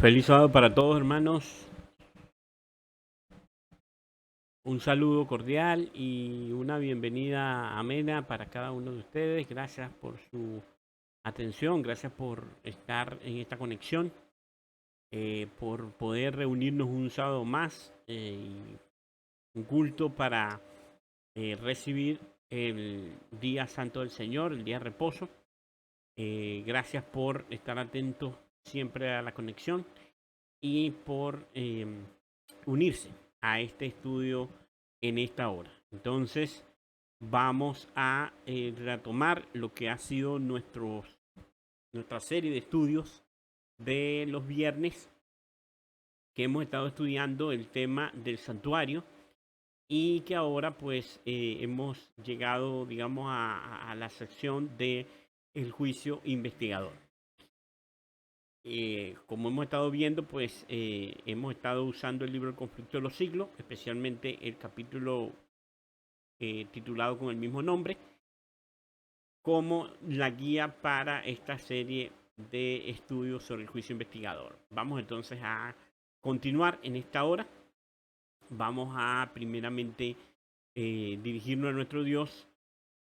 Feliz sábado para todos, hermanos. Un saludo cordial y una bienvenida amena para cada uno de ustedes. Gracias por su atención, gracias por estar en esta conexión, por poder reunirnos un sábado más y un culto para recibir el día santo del Señor, el día de reposo. Gracias por estar atentos siempre a la conexión y por unirse a este estudio en esta hora. Entonces, vamos a retomar lo que ha sido nuestra serie de estudios de los viernes, que hemos estado estudiando el tema del santuario y que ahora pues hemos llegado, digamos, a la sección de el juicio investigador. Como hemos estado viendo, pues hemos estado usando el libro El conflicto de los siglos, especialmente el capítulo titulado con el mismo nombre, como la guía para esta serie de estudios sobre el juicio investigador. Vamos entonces a continuar en esta hora. Vamos a primeramente dirigirnos a nuestro Dios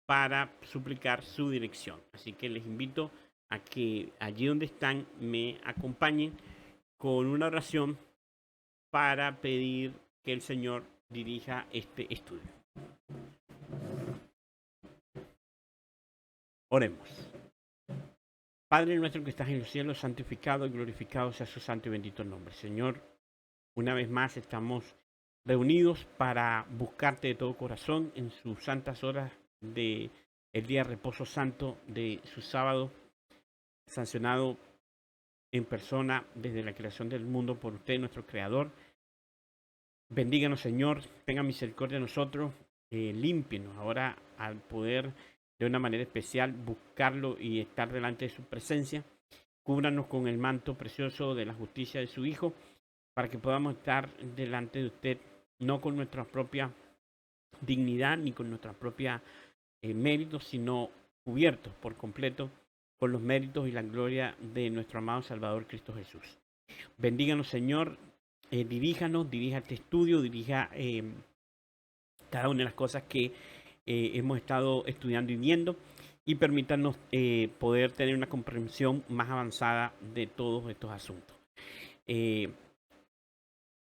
para suplicar su dirección. Así que les invito a que allí donde están me acompañen con una oración para pedir que el Señor dirija este estudio. Oremos. Padre nuestro que estás en los cielos, santificado y glorificado sea su santo y bendito nombre. Señor, una vez más estamos reunidos para buscarte de todo corazón en sus santas horas de el día de reposo santo de su sábado, sancionado en persona desde la creación del mundo por usted, nuestro creador. Bendíganos, Señor, tenga misericordia de nosotros, límpienos ahora al poder de una manera especial buscarlo y estar delante de su presencia. Cúbranos con el manto precioso de la justicia de su Hijo, para que podamos estar delante de usted, no con nuestra propia dignidad ni con nuestra propia méritos, sino cubiertos por completo con los méritos y la gloria de nuestro amado Salvador Cristo Jesús. Bendíganos, Señor, dirija este estudio, dirija cada una de las cosas que hemos estado estudiando y viendo, y permítanos poder tener una comprensión más avanzada de todos estos asuntos.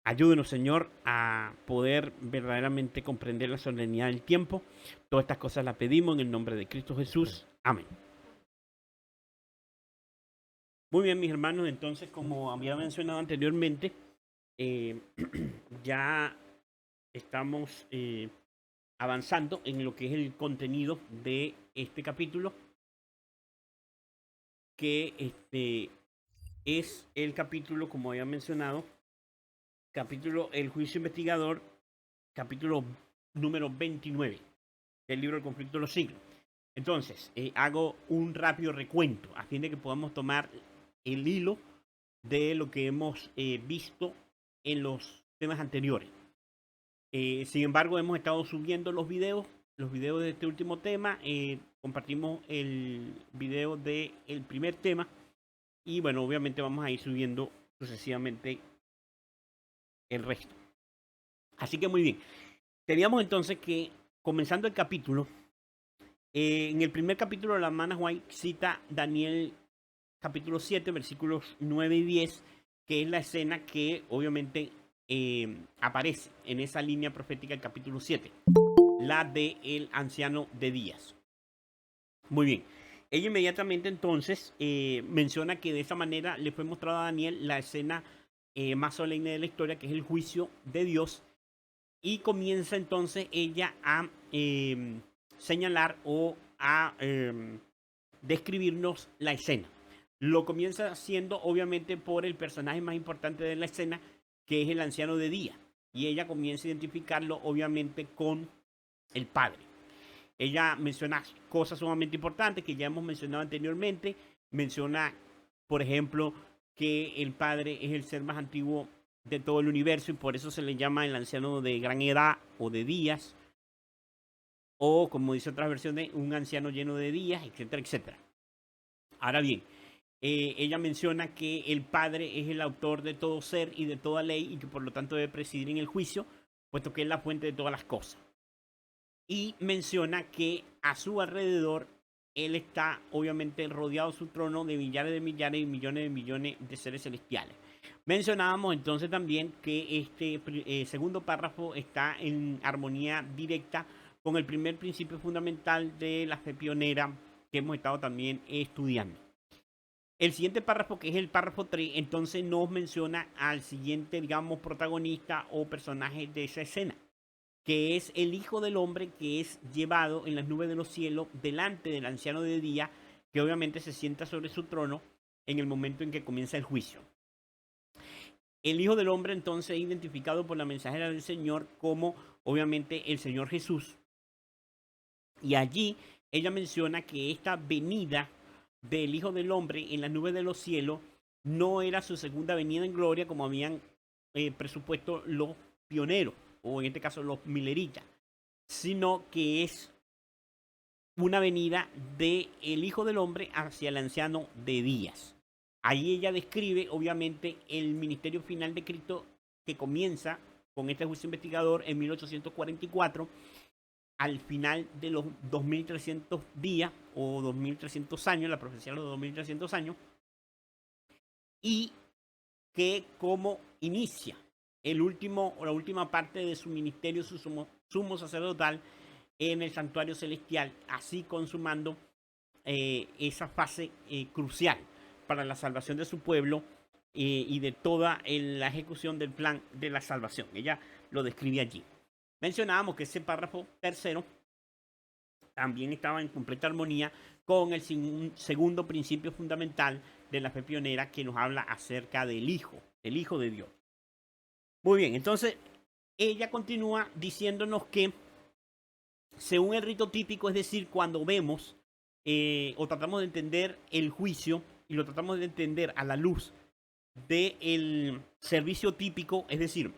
Ayúdenos, Señor, a poder verdaderamente comprender la solemnidad del tiempo. Todas estas cosas las pedimos en el nombre de Cristo Jesús. Amén. Muy bien, mis hermanos, entonces, como había mencionado anteriormente, eh, ya estamos avanzando en lo que es el contenido de este capítulo, que es el capítulo, como había mencionado, capítulo El juicio investigador, capítulo número 29 del libro El conflicto de los siglos. Entonces, hago un rápido recuento a fin de que podamos tomar el hilo de lo que hemos visto en los temas anteriores. Sin embargo, hemos estado subiendo los videos de este último tema. Compartimos el video del primer tema y bueno, obviamente vamos a ir subiendo sucesivamente el resto. Así que muy bien. Teníamos entonces que, comenzando el capítulo, en el primer capítulo, la hermana White cita Daniel capítulo 7, versículos 9 y 10, que es la escena que obviamente aparece en esa línea profética del capítulo 7, la de el anciano de días. Muy bien. Ella inmediatamente entonces menciona que de esa manera le fue mostrada a Daniel la escena más solemne de la historia, que es el juicio de Dios, y comienza entonces ella a señalar o a describirnos la escena. Lo comienza haciendo obviamente por el personaje más importante de la escena, que es el anciano de día, y ella comienza a identificarlo obviamente con el padre. Ella menciona cosas sumamente importantes que ya hemos mencionado anteriormente. Menciona, por ejemplo, que el padre es el ser más antiguo de todo el universo y por eso se le llama el anciano de gran edad o de días, o como dice otras versiones, un anciano lleno de días, etcétera, etcétera. Ahora bien, Ella menciona que el Padre es el autor de todo ser y de toda ley y que por lo tanto debe presidir en el juicio, puesto que es la fuente de todas las cosas. Y menciona que a su alrededor él está obviamente rodeado su trono de millares y millones de seres celestiales. Mencionábamos entonces también que este segundo párrafo está en armonía directa con el primer principio fundamental de la fe pionera que hemos estado también estudiando. El siguiente párrafo, que es el párrafo 3, entonces nos menciona al siguiente, digamos, protagonista o personaje de esa escena, que es el Hijo del Hombre, que es llevado en las nubes de los cielos delante del anciano de día, que obviamente se sienta sobre su trono en el momento en que comienza el juicio. El Hijo del Hombre entonces es identificado por la mensajera del Señor como obviamente el Señor Jesús. Y allí ella menciona que esta venida del Hijo del Hombre en las nubes de los cielos no era su segunda venida en gloria como habían presupuesto los pioneros, o en este caso los mileritas, sino que es una venida del Hijo del Hombre hacia el anciano de días. Ahí ella describe, obviamente, el ministerio final de Cristo que comienza con este juicio investigador en 1844, al final de los 2300 días o 2300 años, la profecía de los 2300 años, y que como inicia la última parte de su ministerio, su sumo sacerdotal en el santuario celestial, así consumando esa fase crucial para la salvación de su pueblo y de toda la ejecución del plan de la salvación. Ella lo describe allí. Mencionábamos que ese párrafo tercero también estaba en completa armonía con el segundo principio fundamental de la fe pionera, que nos habla acerca del Hijo de Dios. Muy bien, entonces ella continúa diciéndonos que según el rito típico, es decir, cuando vemos o tratamos de entender el juicio y lo tratamos de entender a la luz del servicio típico, es decir,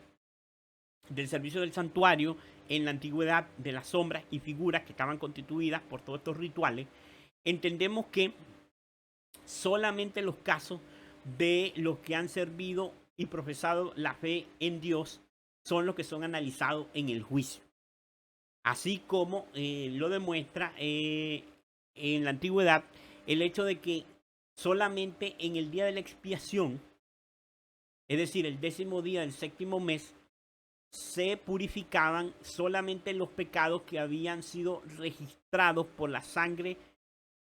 del servicio del santuario en la antigüedad, de las sombras y figuras que estaban constituidas por todos estos rituales, entendemos que solamente los casos de los que han servido y profesado la fe en Dios son los que son analizados en el juicio. Así como lo demuestra en la antigüedad el hecho de que solamente en el día de la expiación, es decir, el 10º día del 7º mes, se purificaban solamente los pecados que habían sido registrados por la sangre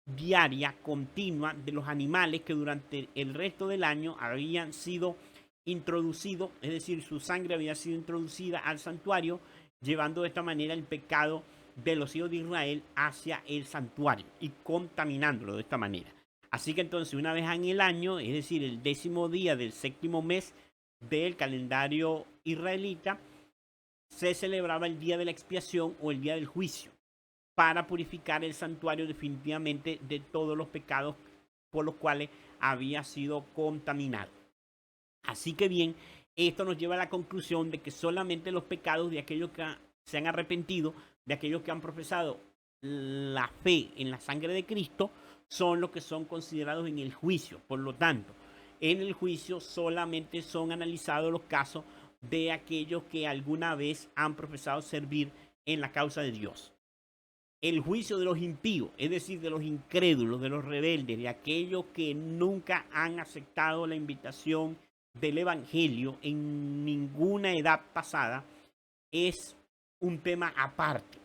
diaria, continua, de los animales que durante el resto del año habían sido introducidos, es decir, su sangre había sido introducida al santuario, llevando de esta manera el pecado de los hijos de Israel hacia el santuario y contaminándolo de esta manera. Así que entonces una vez en el año, es decir, el 10º día del 7º mes del calendario israelita, se celebraba el día de la expiación o el día del juicio para purificar el santuario definitivamente de todos los pecados por los cuales había sido contaminado. Así que bien, esto nos lleva a la conclusión de que solamente los pecados de aquellos que se han arrepentido, de aquellos que han profesado la fe en la sangre de Cristo, son los que son considerados en el juicio. Por lo tanto, en el juicio solamente son analizados los casos de aquellos que alguna vez han profesado servir en la causa de Dios. El juicio de los impíos, es decir, de los incrédulos, de los rebeldes, de aquellos que nunca han aceptado la invitación del Evangelio en ninguna edad pasada, es un tema aparte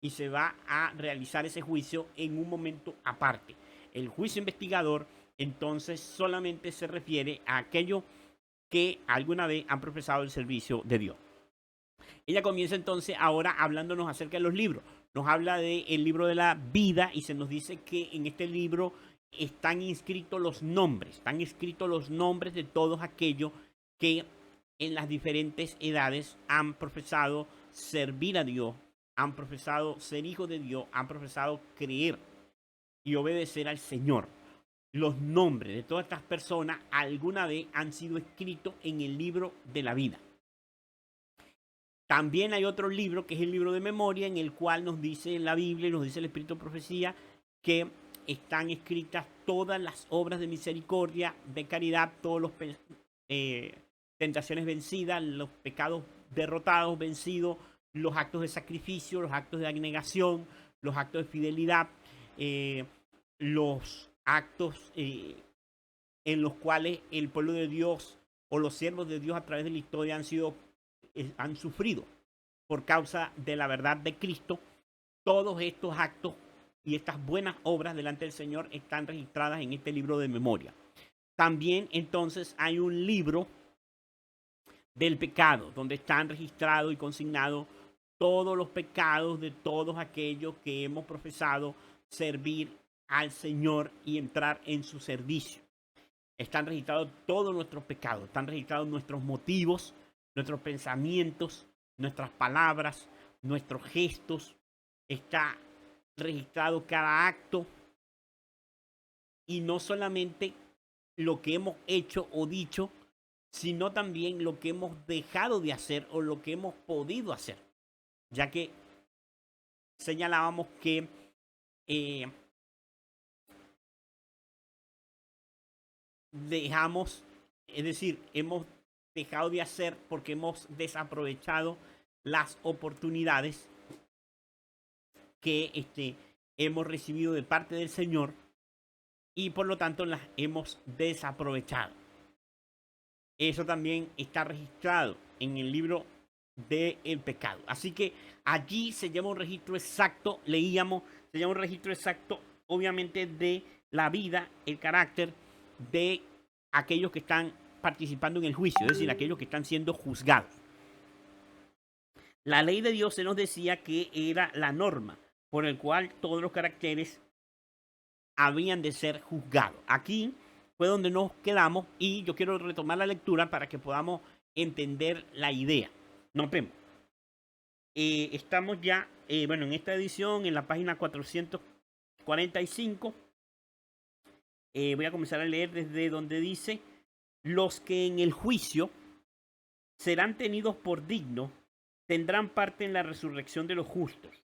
y se va a realizar ese juicio en un momento aparte. El juicio investigador entonces solamente se refiere a aquellos que alguna vez han profesado el servicio de Dios. Ella comienza entonces ahora hablándonos acerca de los libros. Nos habla del libro de la vida y se nos dice que en este libro están inscritos los nombres de todos aquellos que en las diferentes edades han profesado servir a Dios, han profesado ser hijos de Dios, han profesado creer y obedecer al Señor. Los nombres de todas estas personas alguna vez han sido escritos en el libro de la vida. También hay otro libro que es el libro de memoria, en el cual nos dice la Biblia y nos dice el Espíritu de Profecía que están escritas todas las obras de misericordia, de caridad, todos los tentaciones vencidas, los pecados derrotados, vencidos, los actos de sacrificio, los actos de abnegación, los actos de fidelidad, los actos en los cuales el pueblo de Dios o los siervos de Dios a través de la historia han sufrido por causa de la verdad de Cristo. Todos estos actos y estas buenas obras delante del Señor están registradas en este libro de memoria. También entonces hay un libro del pecado, donde están registrados y consignados todos los pecados de todos aquellos que hemos profesado servir al Señor y entrar en su servicio. Están registrados todos nuestros pecados, están registrados nuestros motivos, nuestros pensamientos, nuestras palabras, nuestros gestos. Está registrado cada acto y no solamente lo que hemos hecho o dicho, sino también lo que hemos dejado de hacer o lo que hemos podido hacer, ya que señalábamos que hemos dejado de hacer porque hemos desaprovechado las oportunidades que hemos recibido de parte del Señor y por lo tanto las hemos desaprovechado. Eso también está registrado en el libro del pecado. Así que allí se llama un registro exacto, se llama un registro exacto, obviamente, de la vida, el carácter de aquellos que están participando en el juicio, es decir, aquellos que están siendo juzgados. La ley de Dios se nos decía que era la norma por el cual todos los caracteres habían de ser juzgados. Aquí fue donde nos quedamos y yo quiero retomar la lectura para que podamos entender la idea. Nos vemos. Estamos ya, en esta edición, en la página 445. Voy a comenzar a leer desde donde dice: los que en el juicio serán tenidos por dignos tendrán parte en la resurrección de los justos.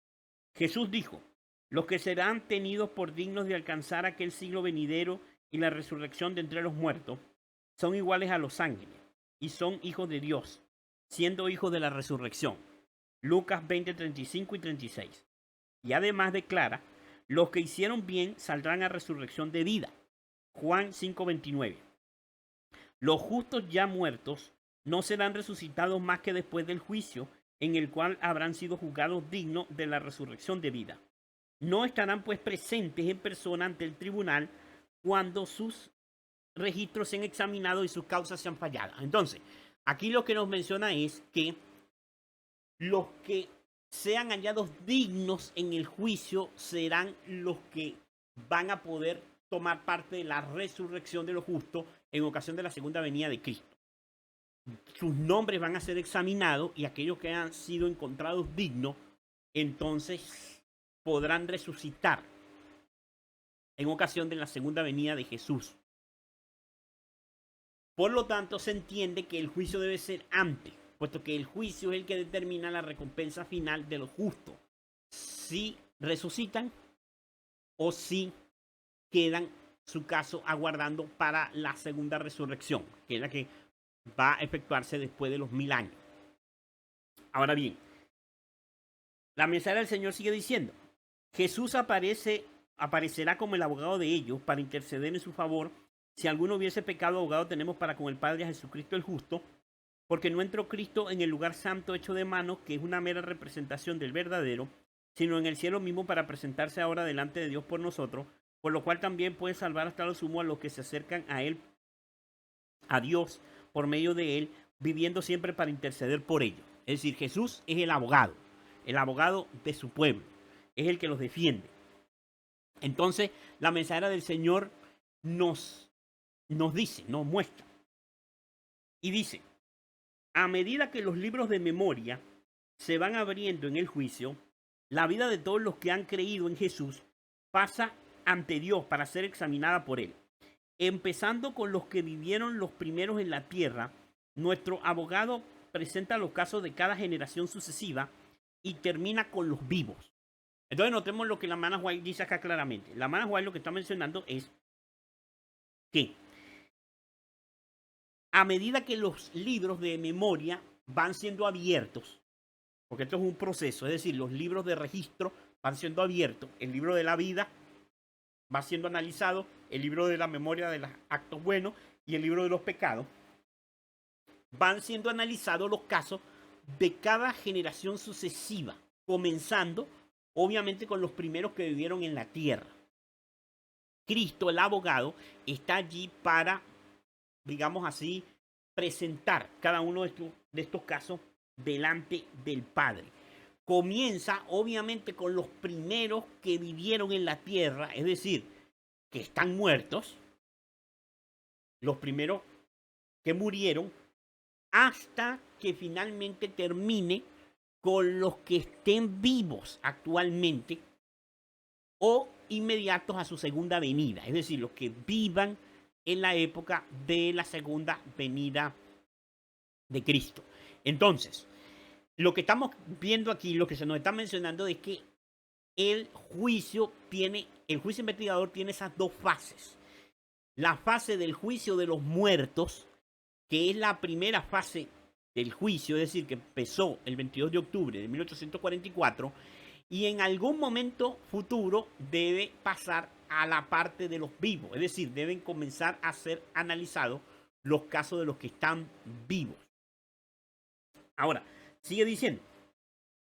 Jesús dijo: los que serán tenidos por dignos de alcanzar aquel siglo venidero y la resurrección de entre los muertos son iguales a los ángeles y son hijos de Dios, siendo hijos de la resurrección. Lucas 20, 35 y 36. Y además declara: los que hicieron bien saldrán a resurrección de vida. Juan 5, 29. Los justos ya muertos no serán resucitados más que después del juicio, en el cual habrán sido juzgados dignos de la resurrección de vida. No estarán pues presentes en persona ante el tribunal cuando sus registros sean examinados y sus causas sean falladas. Entonces, aquí lo que nos menciona es que los que sean hallados dignos en el juicio serán los que van a poder tomar parte de la resurrección de los justos en ocasión de la segunda venida de Cristo. Sus nombres van a ser examinados y aquellos que han sido encontrados dignos, entonces podrán resucitar en ocasión de la segunda venida de Jesús. Por lo tanto, se entiende que el juicio debe ser antes, puesto que el juicio es el que determina la recompensa final de los justos. Si resucitan o si quedan su caso aguardando para la segunda resurrección, que es la que va a efectuarse después de los 1000 años. Ahora bien, la mensajera del Señor sigue diciendo: Jesús aparecerá como el abogado de ellos para interceder en su favor. Si alguno hubiese pecado, abogado tenemos para con el Padre, a Jesucristo el justo, porque no entró Cristo en el lugar santo hecho de manos, que es una mera representación del verdadero, sino en el cielo mismo para presentarse ahora delante de Dios por nosotros, por lo cual también puede salvar hasta lo sumo a los que se acercan a Él, a Dios, por medio de Él, viviendo siempre para interceder por ellos. Es decir, Jesús es el abogado de su pueblo, es el que los defiende. Entonces, la mensajera del Señor nos dice, nos muestra, y dice: a medida que los libros de memoria se van abriendo en el juicio, la vida de todos los que han creído en Jesús pasa ante Dios para ser examinada por Él. Empezando con los que vivieron los primeros en la tierra, nuestro abogado presenta los casos de cada generación sucesiva y termina con los vivos. Entonces notemos lo que la hermana White dice acá claramente. La hermana White lo que está mencionando es que a medida que los libros de memoria van siendo abiertos, porque esto es un proceso, es decir, los libros de registro van siendo abiertos, el libro de la vida va siendo analizado, el libro de la memoria de los actos buenos y el libro de los pecados, van siendo analizados los casos de cada generación sucesiva, comenzando obviamente con los primeros que vivieron en la tierra. Cristo, el abogado, está allí para, digamos así, presentar cada uno de estos casos delante del Padre. Comienza obviamente con los primeros que vivieron en la tierra, es decir, que están muertos, los primeros que murieron, hasta que finalmente termine con los que estén vivos actualmente o inmediatos a su segunda venida, es decir, los que vivan en la época de la segunda venida de Cristo. Entonces, lo que estamos viendo aquí, lo que se nos está mencionando es que el juicio investigador tiene esas dos fases. La fase del juicio de los muertos, que es la primera fase del juicio, es decir, que empezó el 22 de octubre de 1844, y en algún momento futuro debe pasar a la parte de los vivos, es decir, deben comenzar a ser analizados los casos de los que están vivos. Ahora, sigue diciendo,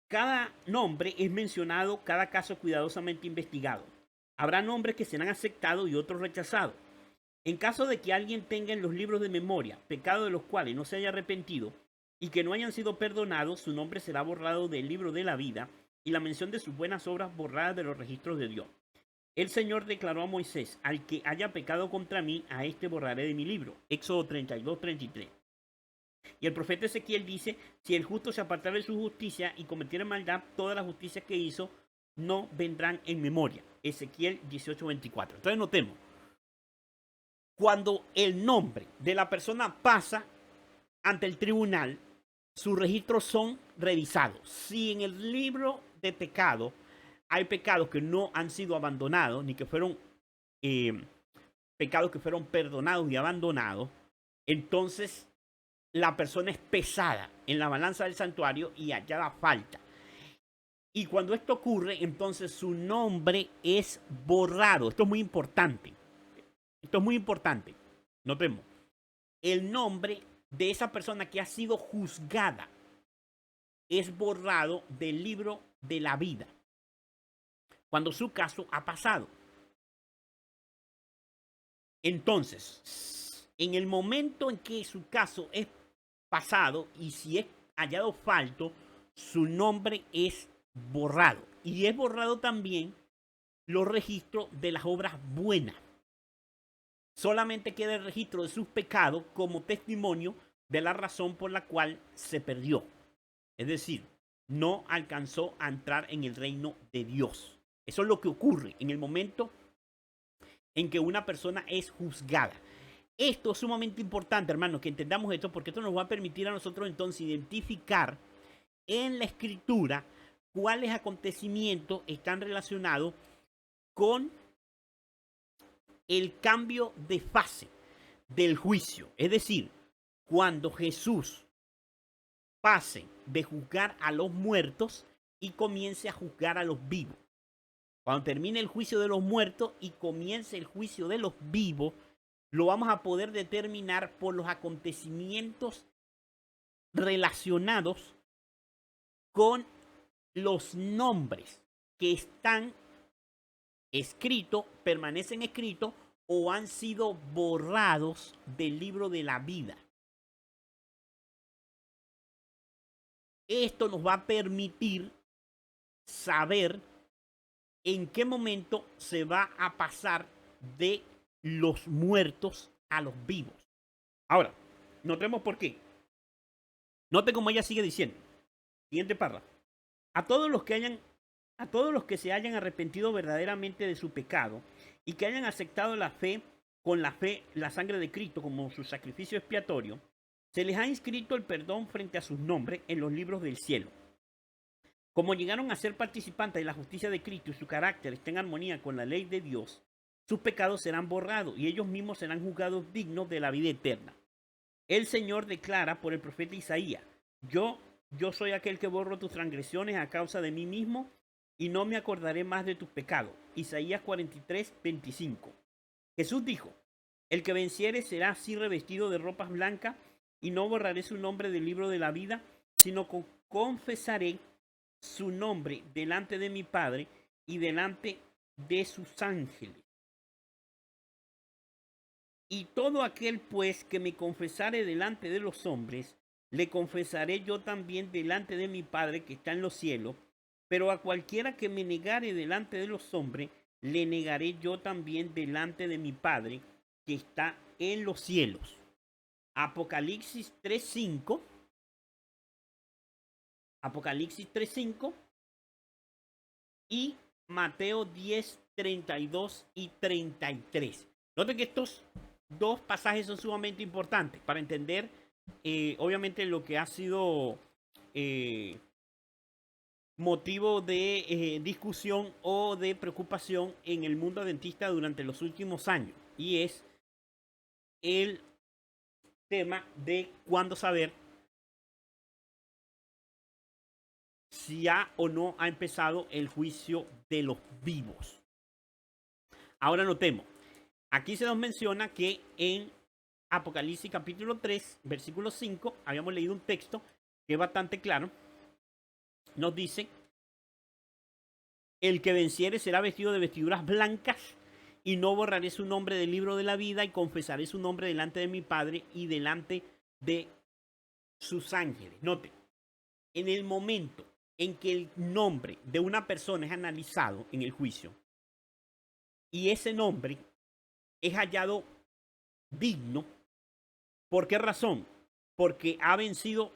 cada nombre es mencionado, cada caso cuidadosamente investigado. Habrá nombres que serán aceptados y otros rechazados. En caso de que alguien tenga en los libros de memoria pecados de los cuales no se haya arrepentido y que no hayan sido perdonados, su nombre será borrado del libro de la vida y la mención de sus buenas obras borrada de los registros de Dios. El Señor declaró a Moisés, al que haya pecado contra mí, a este borraré de mi libro. Éxodo 32-33. Y el profeta Ezequiel dice, si el justo se apartara de su justicia y cometiera maldad, todas las justicias que hizo no vendrán en memoria. Ezequiel 18:24. Entonces notemos, cuando el nombre de la persona pasa ante el tribunal, sus registros son revisados. Si en el libro de pecado hay pecados que no han sido abandonados, ni que fueron pecados que fueron perdonados y abandonados, entonces la persona es pesada en la balanza del santuario y hallada falta. Y cuando esto ocurre, entonces su nombre es borrado. Esto es muy importante. Esto es muy importante. Notemos. El nombre de esa persona que ha sido juzgada es borrado del libro de la vida cuando su caso ha pasado. Entonces, en el momento en que su caso es pasado y si es hallado falto, su nombre es borrado. Y es borrado también los registros de las obras buenas. Solamente queda el registro de sus pecados como testimonio de la razón por la cual se perdió. Es decir, no alcanzó a entrar en el reino de Dios. Eso es lo que ocurre en el momento en que una persona es juzgada. Esto es sumamente importante, hermanos, que entendamos esto, porque esto nos va a permitir a nosotros entonces identificar en la escritura cuáles acontecimientos están relacionados con el cambio de fase del juicio. Es decir, cuando Jesús pase de juzgar a los muertos y comience a juzgar a los vivos. Cuando termine el juicio de los muertos y comience el juicio de los vivos, lo vamos a poder determinar por los acontecimientos relacionados con los nombres que están escritos, permanecen escritos o han sido borrados del libro de la vida. Esto nos va a permitir saber en qué momento se va a pasar de los muertos a los vivos. Ahora, notemos por qué. Note cómo ella sigue diciendo. Siguiente párrafo. A todos los que se hayan arrepentido verdaderamente de su pecado y que hayan aceptado con la fe, la sangre de Cristo como su sacrificio expiatorio, se les ha inscrito el perdón frente a sus nombres en los libros del cielo. Como llegaron a ser participantes de la justicia de Cristo y su carácter está en armonía con la ley de Dios, sus pecados serán borrados y ellos mismos serán juzgados dignos de la vida eterna. El Señor declara por el profeta Isaías, yo soy aquel que borro tus transgresiones a causa de mí mismo y no me acordaré más de tus pecados. Isaías 43, 25. Jesús dijo, el que venciere será así revestido de ropas blancas y no borraré su nombre del libro de la vida, sino confesaré su nombre delante de mi Padre y delante de sus ángeles. Y todo aquel pues que me confesare delante de los hombres, le confesaré yo también delante de mi Padre que está en los cielos, pero a cualquiera que me negare delante de los hombres, le negaré yo también delante de mi Padre que está en los cielos. Apocalipsis 3:5. Apocalipsis 3:5 y Mateo 10, 32 y 33. Noten que estos dos pasajes son sumamente importantes para entender, obviamente, lo que ha sido motivo de discusión o de preocupación en el mundo adventista durante los últimos años. Y es el tema de cuándo saber si ha o no ha empezado el juicio de los vivos. Ahora notemos, aquí se nos menciona que en Apocalipsis capítulo 3, versículo 5, habíamos leído un texto que es bastante claro. Nos dice, el que venciere será vestido de vestiduras blancas y no borraré su nombre del libro de la vida y confesaré su nombre delante de mi Padre y delante de sus ángeles. Note, en el momento en que el nombre de una persona es analizado en el juicio y ese nombre es hallado digno, ¿por qué razón? Porque ha vencido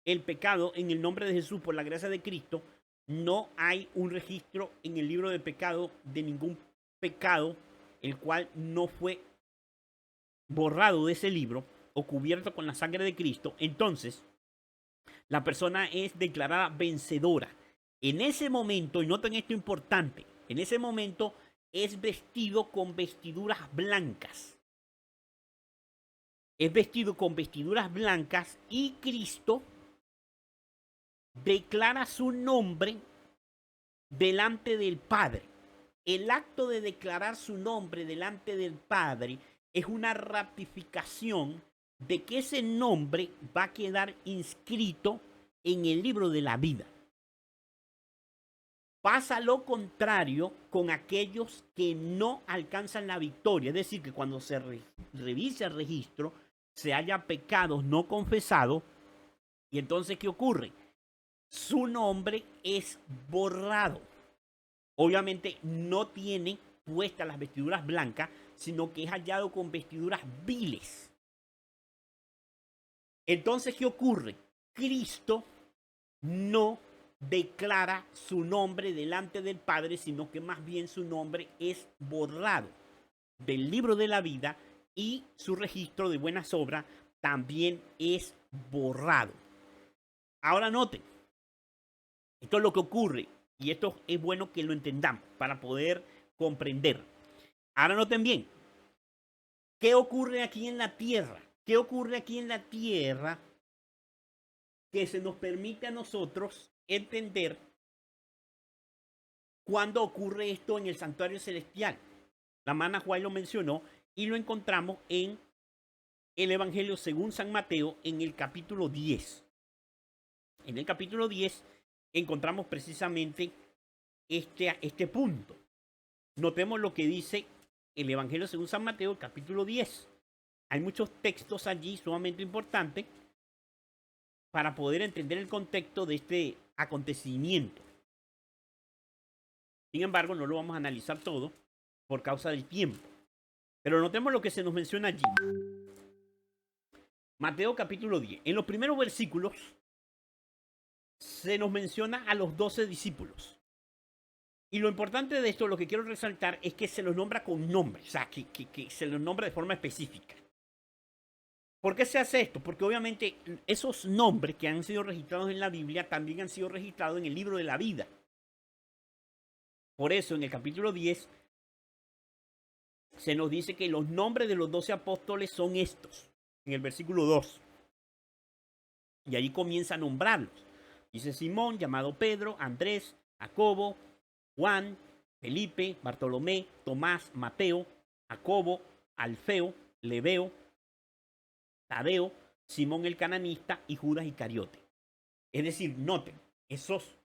el pecado en el nombre de Jesús por la gracia de Cristo. No hay un registro en el libro de pecado de ningún pecado el cual no fue borrado de ese libro o cubierto con la sangre de Cristo. Entonces, la persona es declarada vencedora. En ese momento, y noten esto importante, en ese momento es vestido con vestiduras blancas. Es vestido con vestiduras blancas y Cristo declara su nombre delante del Padre. El acto de declarar su nombre delante del Padre es una ratificación de que ese nombre va a quedar inscrito en el libro de la vida. Pasa lo contrario con aquellos que no alcanzan la victoria, es decir, que cuando se revise el registro, se haya pecados no confesados, y entonces, ¿qué ocurre? Su nombre es borrado. Obviamente no tiene puestas las vestiduras blancas, sino que es hallado con vestiduras viles. Entonces, ¿qué ocurre? Cristo no declara su nombre delante del Padre, sino que más bien su nombre es borrado del libro de la vida y su registro de buenas obras también es borrado. Ahora noten, esto es lo que ocurre y esto es bueno que lo entendamos para poder comprender. Ahora noten bien, ¿qué ocurre aquí en la tierra? ¿Qué ocurre aquí en la tierra que se nos permite a nosotros entender cuándo ocurre esto en el santuario celestial? La hermana Juan lo mencionó y lo encontramos en el Evangelio según San Mateo en el capítulo 10. En el capítulo 10 encontramos precisamente este punto. Notemos lo que dice el Evangelio según San Mateo, capítulo 10. Hay muchos textos allí sumamente importantes para poder entender el contexto de este acontecimiento. Sin embargo, no lo vamos a analizar todo por causa del tiempo. Pero notemos lo que se nos menciona allí. Mateo capítulo 10. En los primeros versículos se nos menciona a los 12 discípulos. Y lo importante de esto, lo que quiero resaltar, es que se los nombra con nombre. O sea, que se los nombra de forma específica. ¿Por qué se hace esto? Porque obviamente esos nombres que han sido registrados en la Biblia también han sido registrados en el libro de la vida. Por eso en el capítulo 10 se nos dice que los nombres de los 12 apóstoles son estos, en el versículo 2. Y ahí comienza a nombrarlos. Dice Simón, llamado Pedro, Andrés, Jacobo, Juan, Felipe, Bartolomé, Tomás, Mateo, Jacobo, Alfeo, Lebeo, Tadeo, Simón el cananista y Judas Iscariote. Es decir, noten, esos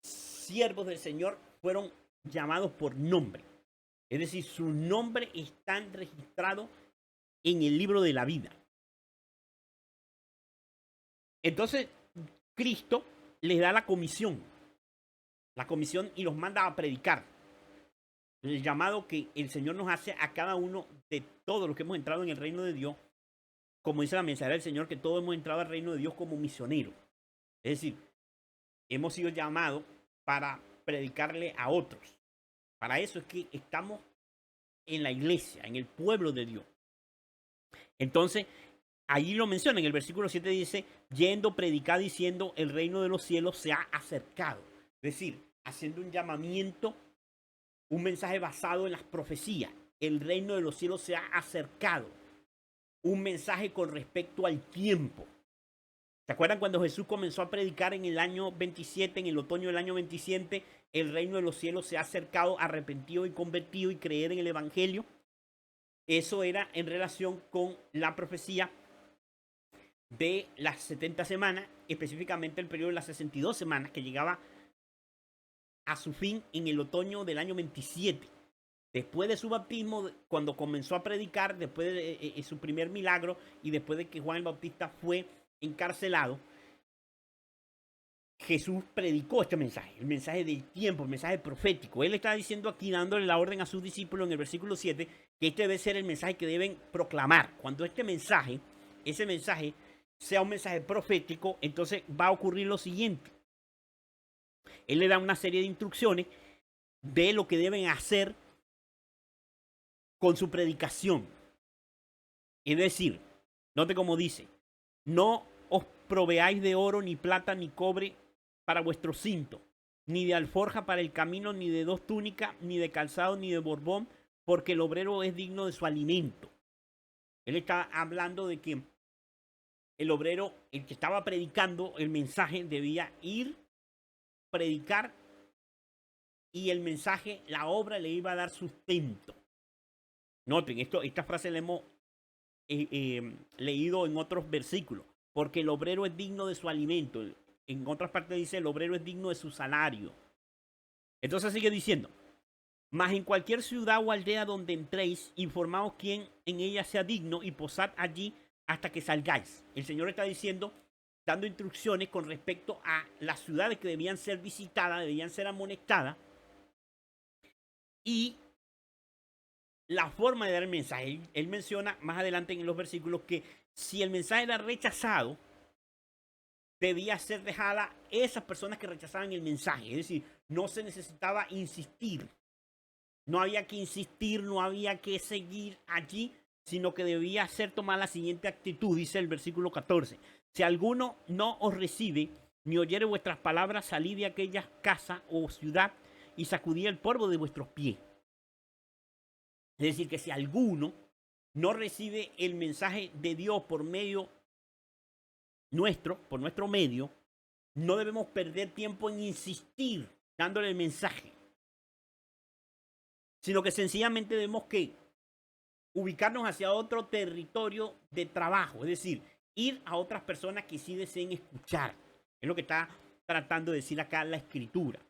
siervos del Señor fueron llamados por nombre. Es decir, sus nombres están registrados en el libro de la vida. Entonces, Cristo les da la comisión y los manda a predicar. El llamado que el Señor nos hace a cada uno de todos los que hemos entrado en el reino de Dios, como dice la mensajera del Señor, que todos hemos entrado al reino de Dios como misioneros. Es decir, hemos sido llamados para predicarle a otros. Para eso es que estamos en la iglesia, en el pueblo de Dios. Entonces, ahí lo menciona, en el versículo 7 dice, yendo, predicar diciendo, el reino de los cielos se ha acercado. Es decir, haciendo un llamamiento, un mensaje basado en las profecías. El reino de los cielos se ha acercado. Un mensaje con respecto al tiempo. ¿Se acuerdan cuando Jesús comenzó a predicar en el año 27, en el otoño del año 27, el reino de los cielos se ha acercado, arrepentido y convertido y creer en el evangelio? Eso era en relación con la profecía de las 70 semanas, específicamente el periodo de las 62 semanas, que llegaba a su fin en el otoño del año 27. Después de su bautismo, cuando comenzó a predicar, después de su primer milagro y después de que Juan el Bautista fue encarcelado, Jesús predicó este mensaje, el mensaje del tiempo, el mensaje profético. Él está diciendo aquí, dándole la orden a sus discípulos en el versículo 7, que este debe ser el mensaje que deben proclamar. Cuando este mensaje, ese mensaje, sea un mensaje profético, entonces va a ocurrir lo siguiente. Él le da una serie de instrucciones de lo que deben hacer con su predicación. Es decir, note cómo dice, no os proveáis de oro, ni plata, ni cobre para vuestro cinto, ni de alforja para el camino, ni de dos túnicas, ni de calzado, ni de borbón, porque el obrero es digno de su alimento. Él está hablando de que el obrero, el que estaba predicando el mensaje, debía ir, predicar, y el mensaje, la obra le iba a dar sustento. Noten, esta frase la hemos leído en otros versículos, porque el obrero es digno de su alimento. En otras partes dice, el obrero es digno de su salario. Entonces sigue diciendo, mas en cualquier ciudad o aldea donde entréis, informaos quién en ella sea digno y posad allí hasta que salgáis. El Señor está diciendo, dando instrucciones con respecto a las ciudades que debían ser visitadas, debían ser amonestadas, y la forma de dar el mensaje. Él menciona más adelante en los versículos que si el mensaje era rechazado, debía ser dejada esas personas que rechazaban el mensaje. Es decir, no se necesitaba insistir. No había que insistir, no había que seguir allí, sino que debía ser tomada la siguiente actitud, dice el versículo 14. Si alguno no os recibe, ni oyere vuestras palabras, salid de aquella casa o ciudad y sacudid el polvo de vuestros pies. Es decir, que si alguno no recibe el mensaje de Dios por medio nuestro, por nuestro medio, no debemos perder tiempo en insistir dándole el mensaje, sino que sencillamente debemos que ubicarnos hacia otro territorio de trabajo, es decir, ir a otras personas que sí deseen escuchar. Es lo que está tratando de decir acá la escritura.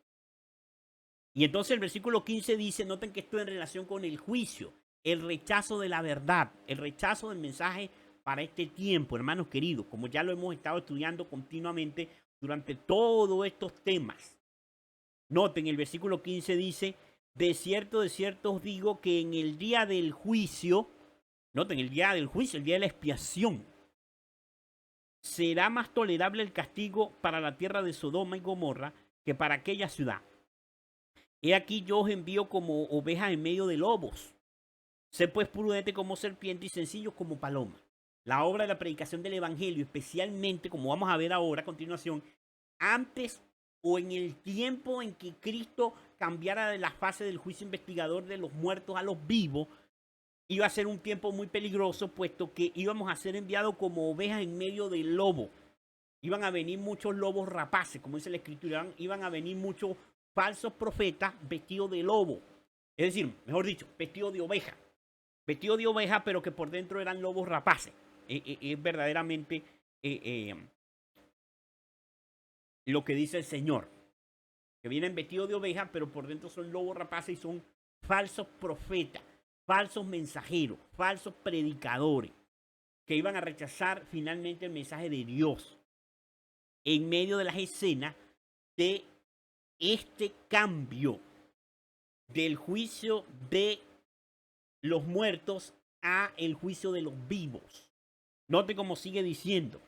Y entonces el versículo 15 dice, noten que esto en relación con el juicio, el rechazo de la verdad, el rechazo del mensaje para este tiempo, hermanos queridos, como ya lo hemos estado estudiando continuamente durante todos estos temas. Noten, el versículo 15 dice, de cierto os digo que en el día del juicio, noten, el día del juicio, el día de la expiación, será más tolerable el castigo para la tierra de Sodoma y Gomorra que para aquella ciudad. He aquí yo os envío como ovejas en medio de lobos. Sé pues prudente como serpiente y sencillo como paloma. la obra de la predicación del Evangelio, especialmente, como vamos a ver ahora a continuación, antes o en el tiempo en que Cristo cambiara de la fase del juicio investigador de los muertos a los vivos, iba a ser un tiempo muy peligroso, puesto que íbamos a ser enviados como ovejas en medio del lobo. Iban a venir muchos lobos rapaces, como dice la Escritura, iban a venir muchos falsos profetas vestidos de lobo. Es decir, mejor dicho, vestidos de oveja. Vestidos de oveja, pero que por dentro eran lobos rapaces. Es verdaderamente lo que dice el Señor. Que vienen vestidos de oveja, pero por dentro son lobos rapaces y son falsos profetas, falsos mensajeros, falsos predicadores, que iban a rechazar finalmente el mensaje de Dios en medio de las escenas de este cambio del juicio de los muertos a el juicio de los vivos. Note cómo sigue diciendo: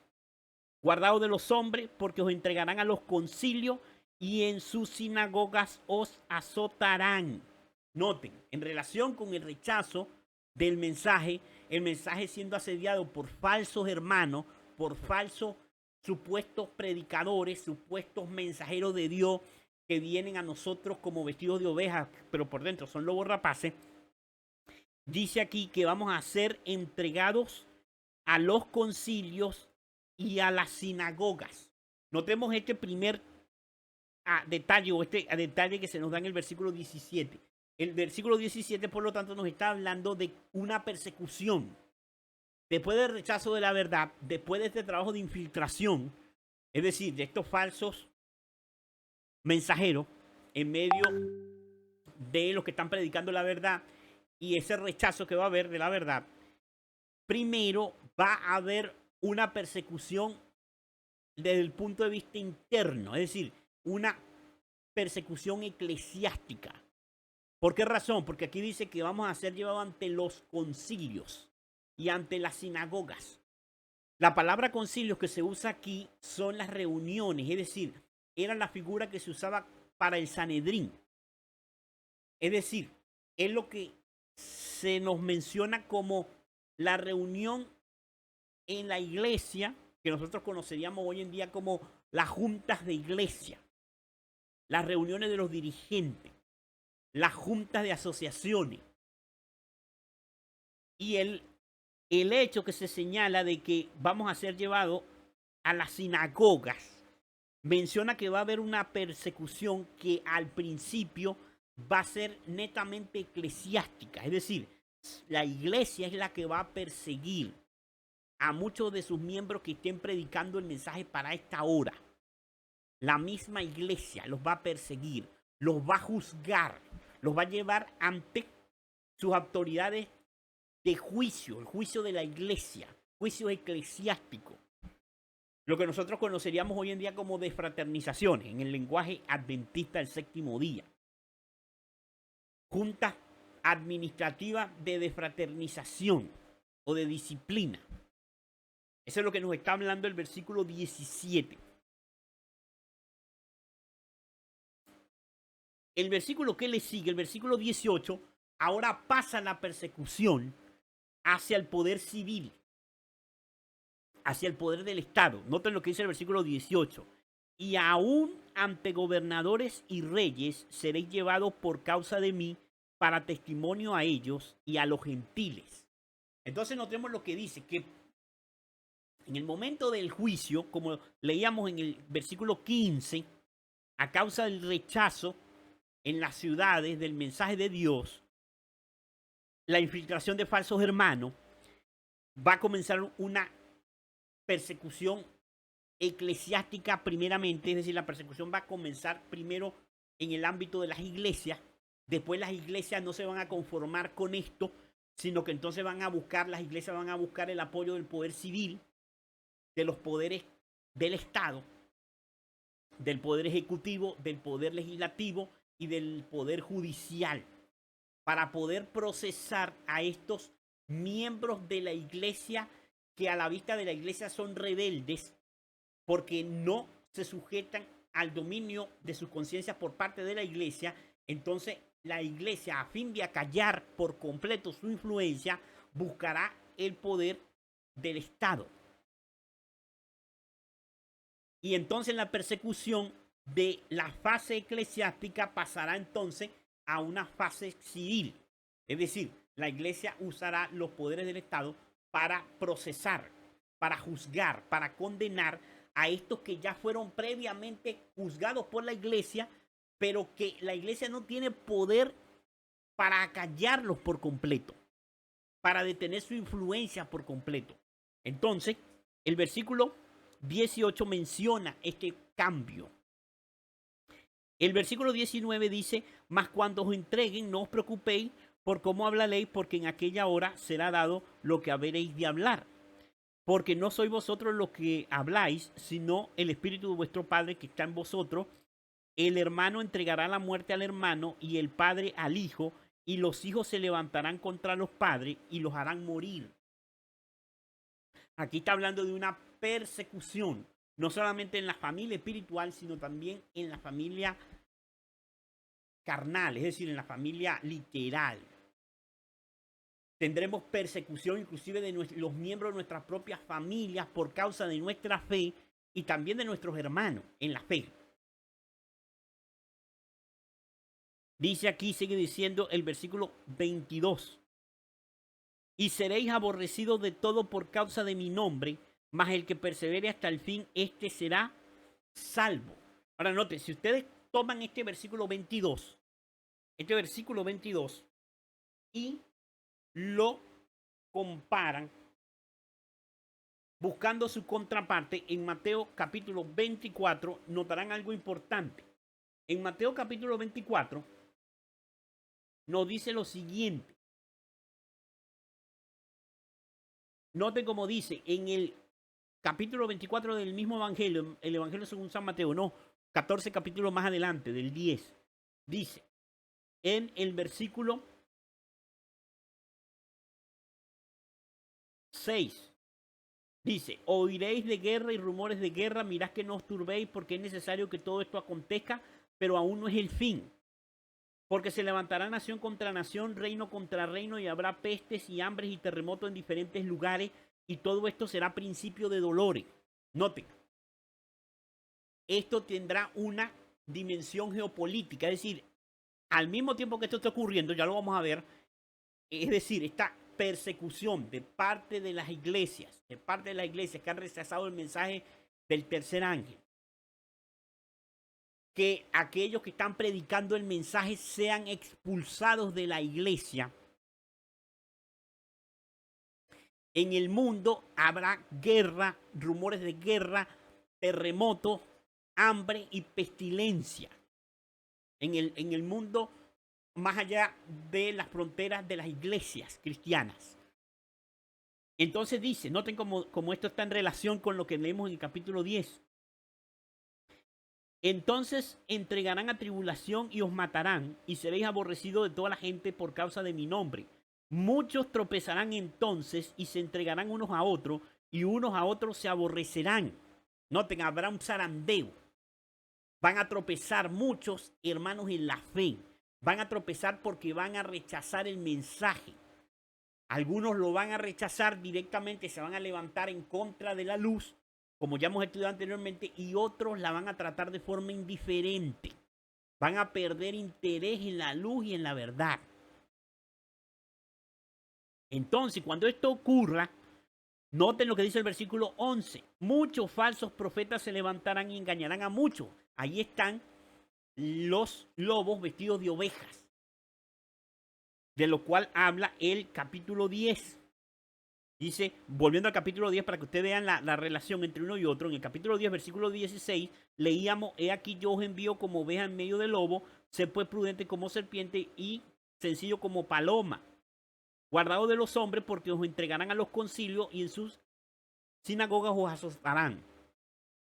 guardaos de los hombres, porque os entregarán a los concilios y en sus sinagogas os azotarán. Noten, en relación con el rechazo del mensaje, el mensaje siendo asediado por falsos hermanos, por falsos supuestos predicadores, supuestos mensajeros de Dios que vienen a nosotros como vestidos de ovejas, pero por dentro son lobos rapaces. Dice aquí que vamos a ser entregados a los concilios y a las sinagogas. Notemos este primer detalle o este detalle que se nos da en el versículo 17. El versículo 17, por lo tanto, nos está hablando de una persecución. Después del rechazo de la verdad, después de este trabajo de infiltración, es decir, de estos falsos mensajeros en medio de los que están predicando la verdad y ese rechazo que va a haber de la verdad, primero va a haber una persecución desde el punto de vista interno, es decir, una persecución eclesiástica. ¿Por qué razón? Porque aquí dice que vamos a ser llevados ante los concilios y ante las sinagogas. La palabra concilios que se usa aquí son las reuniones, es decir, era la figura que se usaba para el Sanedrín. Es decir, es lo que se nos menciona como la reunión en la iglesia, que nosotros conoceríamos hoy en día como las juntas de iglesia, las reuniones de los dirigentes, las juntas de asociaciones. Y el hecho que se señala de que vamos a ser llevados a las sinagogas, menciona que va a haber una persecución que al principio va a ser netamente eclesiástica, es decir, la iglesia es la que va a perseguir a muchos de sus miembros que estén predicando el mensaje para esta hora. La misma iglesia los va a perseguir, los va a juzgar, los va a llevar ante sus autoridades de juicio, el juicio de la iglesia, juicio eclesiástico. Lo que nosotros conoceríamos hoy en día como desfraternizaciones, en el lenguaje adventista del séptimo día. Juntas administrativas de desfraternización o de disciplina. Eso es lo que nos está hablando el versículo 17. El versículo que le sigue, el versículo 18, ahora pasa la persecución hacia el poder civil, hacia el poder del Estado. Noten lo que dice el versículo 18. Y aún ante gobernadores y reyes seréis llevados por causa de mí para testimonio a ellos y a los gentiles. Entonces notemos lo que dice, que en el momento del juicio, como leíamos en el versículo 15, a causa del rechazo en las ciudades del mensaje de Dios, la infiltración de falsos hermanos, va a comenzar una persecución eclesiástica primeramente, es decir, la persecución va a comenzar primero en el ámbito de las iglesias, después las iglesias no se van a conformar con esto, sino que entonces las iglesias van a buscar el apoyo del poder civil, de los poderes del Estado, del poder ejecutivo, del poder legislativo y del poder judicial, para poder procesar a estos miembros de la iglesia que a la vista de la iglesia son rebeldes porque no se sujetan al dominio de sus conciencias por parte de la iglesia. Entonces la iglesia, a fin de acallar por completo su influencia, buscará el poder del Estado. Y entonces la persecución de la fase eclesiástica pasará entonces a una fase civil. Es decir, la iglesia usará los poderes del Estado para procesar, para juzgar, para condenar a estos que ya fueron previamente juzgados por la iglesia, pero que la iglesia no tiene poder para acallarlos por completo, para detener su influencia por completo. Entonces, el versículo 18 menciona este cambio. El versículo 19 dice, mas cuando os entreguen, no os preocupéis por cómo habla la ley, porque en aquella hora será dado lo que habréis de hablar. Porque no sois vosotros los que habláis, sino el Espíritu de vuestro Padre que está en vosotros. El hermano entregará la muerte al hermano y el padre al hijo, y los hijos se levantarán contra los padres y los harán morir. Aquí está hablando de una persecución, no solamente en la familia espiritual, sino también en la familia carnal, es decir, en la familia literal. Tendremos persecución inclusive de los miembros de nuestras propias familias por causa de nuestra fe y también de nuestros hermanos en la fe. Dice aquí, sigue diciendo el versículo 22. Y seréis aborrecidos de todo por causa de mi nombre, mas el que persevere hasta el fin, este será salvo. Ahora noten, si ustedes toman este versículo 22 y lo comparan buscando su contraparte en Mateo capítulo 24, notarán algo importante. En Mateo capítulo 24 nos dice lo siguiente. Noten cómo dice en el capítulo 24 del mismo evangelio, el evangelio según San Mateo, no, 14 capítulos más adelante, del 10, dice en el versículo 6, dice, oiréis de guerra y rumores de guerra, mirad que no os turbéis, porque es necesario que todo esto acontezca, pero aún no es el fin. Porque se levantará nación contra nación, reino contra reino, y habrá pestes y hambres y terremotos en diferentes lugares, y todo esto será principio de dolores. Noten, esto tendrá una dimensión geopolítica, es decir, al mismo tiempo que esto está ocurriendo, ya lo vamos a ver, es decir, esta persecución de parte de las iglesias, que han rechazado el mensaje del tercer ángel, que aquellos que están predicando el mensaje sean expulsados de la iglesia. En el mundo habrá guerra, rumores de guerra, terremotos, hambre y pestilencia. En el mundo más allá de las fronteras de las iglesias cristianas. Entonces dice, noten cómo esto está en relación con lo que leemos en el capítulo 10. Entonces entregarán a tribulación y os matarán, y seréis aborrecidos de toda la gente por causa de mi nombre. Muchos tropezarán entonces y se entregarán unos a otros, y unos a otros se aborrecerán. Noten, habrá un zarandeo. Van a tropezar muchos hermanos en la fe. Van a tropezar porque van a rechazar el mensaje. Algunos lo van a rechazar directamente, se van a levantar en contra de la luz, como ya hemos estudiado anteriormente, y otros la van a tratar de forma indiferente. Van a perder interés en la luz y en la verdad. Entonces, cuando esto ocurra, noten lo que dice el versículo 11. Muchos falsos profetas se levantarán y engañarán a muchos. Ahí están los lobos vestidos de ovejas, de lo cual habla el capítulo 10. Dice, volviendo al capítulo 10 para que ustedes vean la relación entre uno y otro, en el capítulo 10, versículo 16, leíamos, he aquí yo os envío como oveja en medio del lobo, sé pues prudente como serpiente y sencillo como paloma. Guardaos de los hombres porque os entregarán a los concilios y en sus sinagogas os azotarán.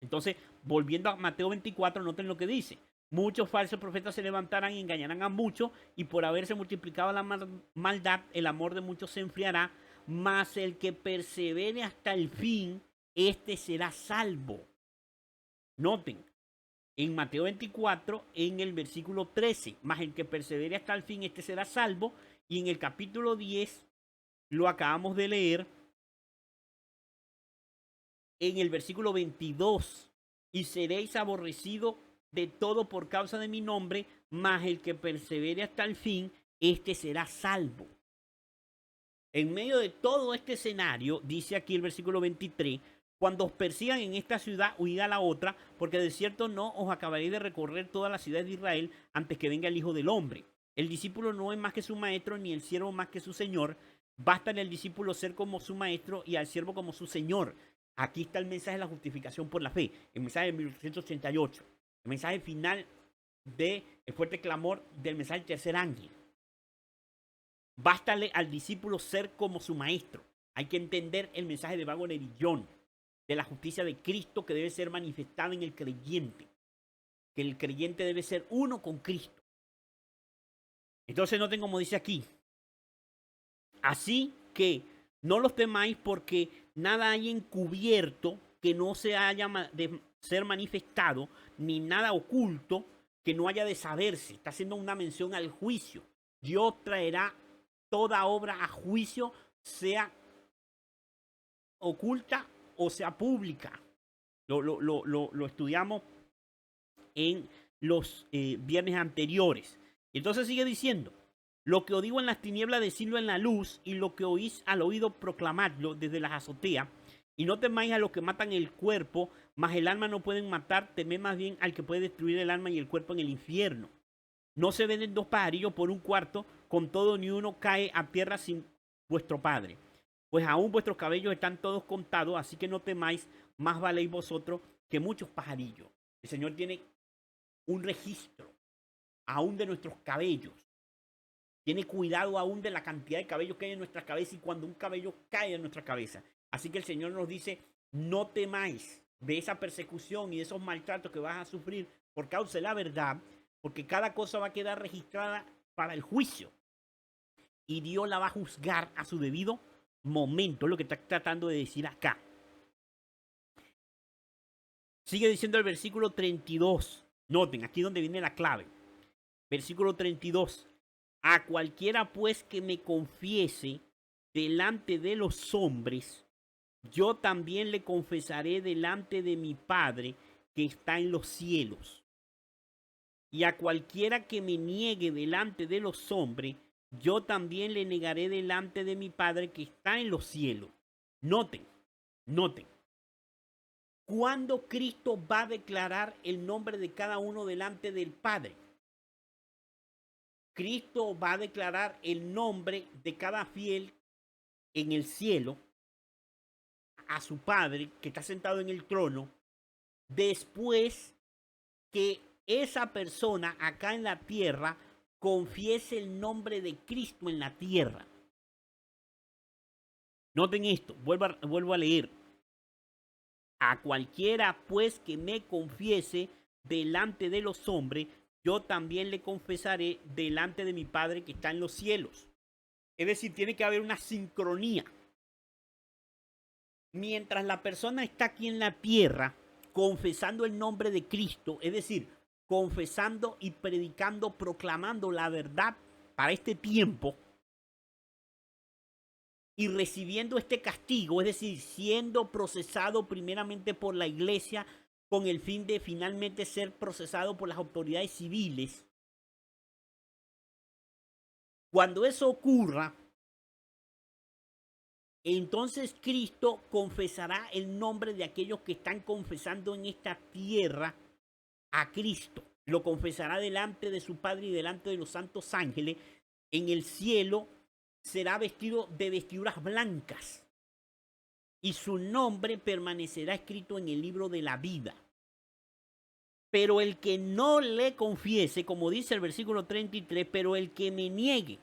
Entonces, volviendo a Mateo 24, noten lo que dice. Muchos falsos profetas se levantarán y engañarán a muchos, y por haberse multiplicado la maldad, el amor de muchos se enfriará, mas el que persevere hasta el fin, este será salvo. Noten, en Mateo 24, en el versículo 13, mas el que persevere hasta el fin, este será salvo, y en el capítulo 10, lo acabamos de leer, en el versículo 22, y seréis aborrecidos de todo por causa de mi nombre, mas el que persevere hasta el fin, este será salvo. En medio de todo este escenario, dice aquí el versículo 23, cuando os persigan en esta ciudad, huid a la otra, porque de cierto no os acabaréis de recorrer todas las ciudades de Israel antes que venga el Hijo del Hombre. El discípulo no es más que su maestro, ni el siervo más que su señor. Basta en el discípulo ser como su maestro y al siervo como su señor. Aquí está el mensaje de la justificación por la fe, el mensaje de 1888, el mensaje final del fuerte clamor del mensaje del tercer ángel. Bástale al discípulo ser como su maestro. Hay que entender el mensaje de Wagner y John, de la justicia de Cristo que debe ser manifestada en el creyente. Que el creyente debe ser uno con Cristo. Entonces noten como dice aquí. Así que no los temáis porque nada hay encubierto que no se haya de ser manifestado, ni nada oculto que no haya de saberse. Está haciendo una mención al juicio. Dios traerá toda obra a juicio, sea oculta o sea pública. Lo estudiamos en los viernes anteriores. Y entonces sigue diciendo, lo que os digo en las tinieblas, decidlo en la luz, y lo que oís al oído, proclamadlo desde las azoteas. Y no temáis a los que matan el cuerpo, mas el alma no pueden matar, temed más bien al que puede destruir el alma y el cuerpo en el infierno. No se venden dos pajarillos por un cuarto, con todo ni uno cae a tierra sin vuestro Padre. Pues aún vuestros cabellos están todos contados, así que no temáis, más valéis vosotros que muchos pajarillos. El Señor tiene un registro aún de nuestros cabellos. Tiene cuidado aún de la cantidad de cabellos que hay en nuestra cabeza y cuando un cabello cae en nuestra cabeza. Así que el Señor nos dice, no temáis de esa persecución y de esos maltratos que vas a sufrir por causa de la verdad, porque cada cosa va a quedar registrada para el juicio. Y Dios la va a juzgar a su debido momento, es lo que está tratando de decir acá. Sigue diciendo el versículo 32. Noten, aquí donde viene la clave. Versículo 32. A cualquiera pues que me confiese delante de los hombres, yo también le confesaré delante de mi Padre que está en los cielos. Y a cualquiera que me niegue delante de los hombres, yo también le negaré delante de mi Padre que está en los cielos. Noten, noten. ¿Cuándo Cristo va a declarar el nombre de cada uno delante del Padre? Cristo va a declarar el nombre de cada fiel en el cielo a su Padre que está sentado en el trono después que esa persona acá en la tierra confiese el nombre de Cristo en la tierra. Noten esto, vuelvo a leer. A cualquiera pues que me confiese delante de los hombres, yo también le confesaré delante de mi Padre que está en los cielos. Es decir, tiene que haber una sincronía. Mientras la persona está aquí en la tierra confesando el nombre de Cristo, es decir, confesando y predicando, proclamando la verdad para este tiempo y recibiendo este castigo, es decir, siendo procesado primeramente por la iglesia con el fin de finalmente ser procesado por las autoridades civiles. Cuando eso ocurra, entonces Cristo confesará el nombre de aquellos que están confesando en esta tierra a Cristo. Lo confesará delante de su Padre y delante de los santos ángeles. En el cielo será vestido de vestiduras blancas y su nombre permanecerá escrito en el libro de la vida. Pero el que no le confiese, como dice el versículo 33, pero el que me niegue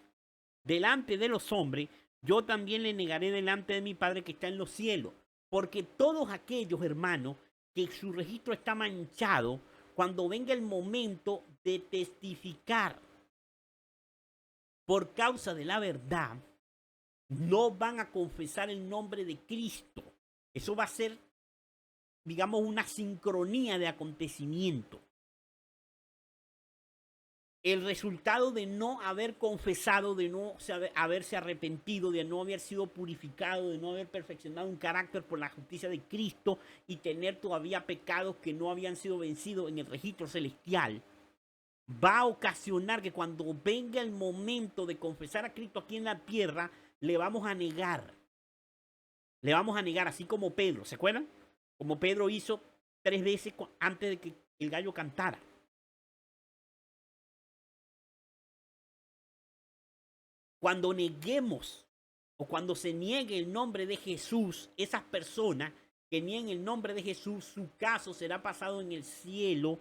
delante de los hombres, yo también le negaré delante de mi Padre que está en los cielos. Porque todos aquellos, hermanos, que su registro está manchado, cuando venga el momento de testificar por causa de la verdad, no van a confesar el nombre de Cristo. Eso va a ser, digamos, una sincronía de acontecimiento. el resultado de no haber confesado, de no haberse arrepentido, de no haber sido purificado, de no haber perfeccionado un carácter por la justicia de Cristo y tener todavía pecados que no habían sido vencidos en el registro celestial, va a ocasionar que cuando venga el momento de confesar a Cristo aquí en la tierra, le vamos a negar. Le vamos a negar, así como Pedro, ¿se acuerdan? Como Pedro hizo 3 veces antes de que el gallo cantara. Cuando neguemos o cuando se niegue el nombre de Jesús, esas personas que nieguen el nombre de Jesús, su caso será pasado en el cielo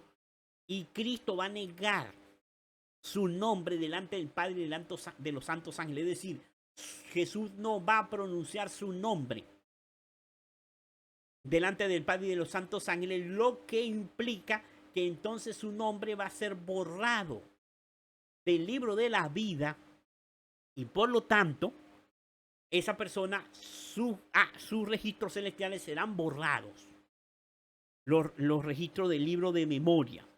y Cristo va a negar su nombre delante del Padre y delante de los santos ángeles. Es decir, Jesús no va a pronunciar su nombre delante del Padre y de los santos ángeles, lo que implica que entonces su nombre va a ser borrado del libro de la vida y por lo tanto esa persona, sus registros celestiales serán borrados. Los registros del libro de memoria.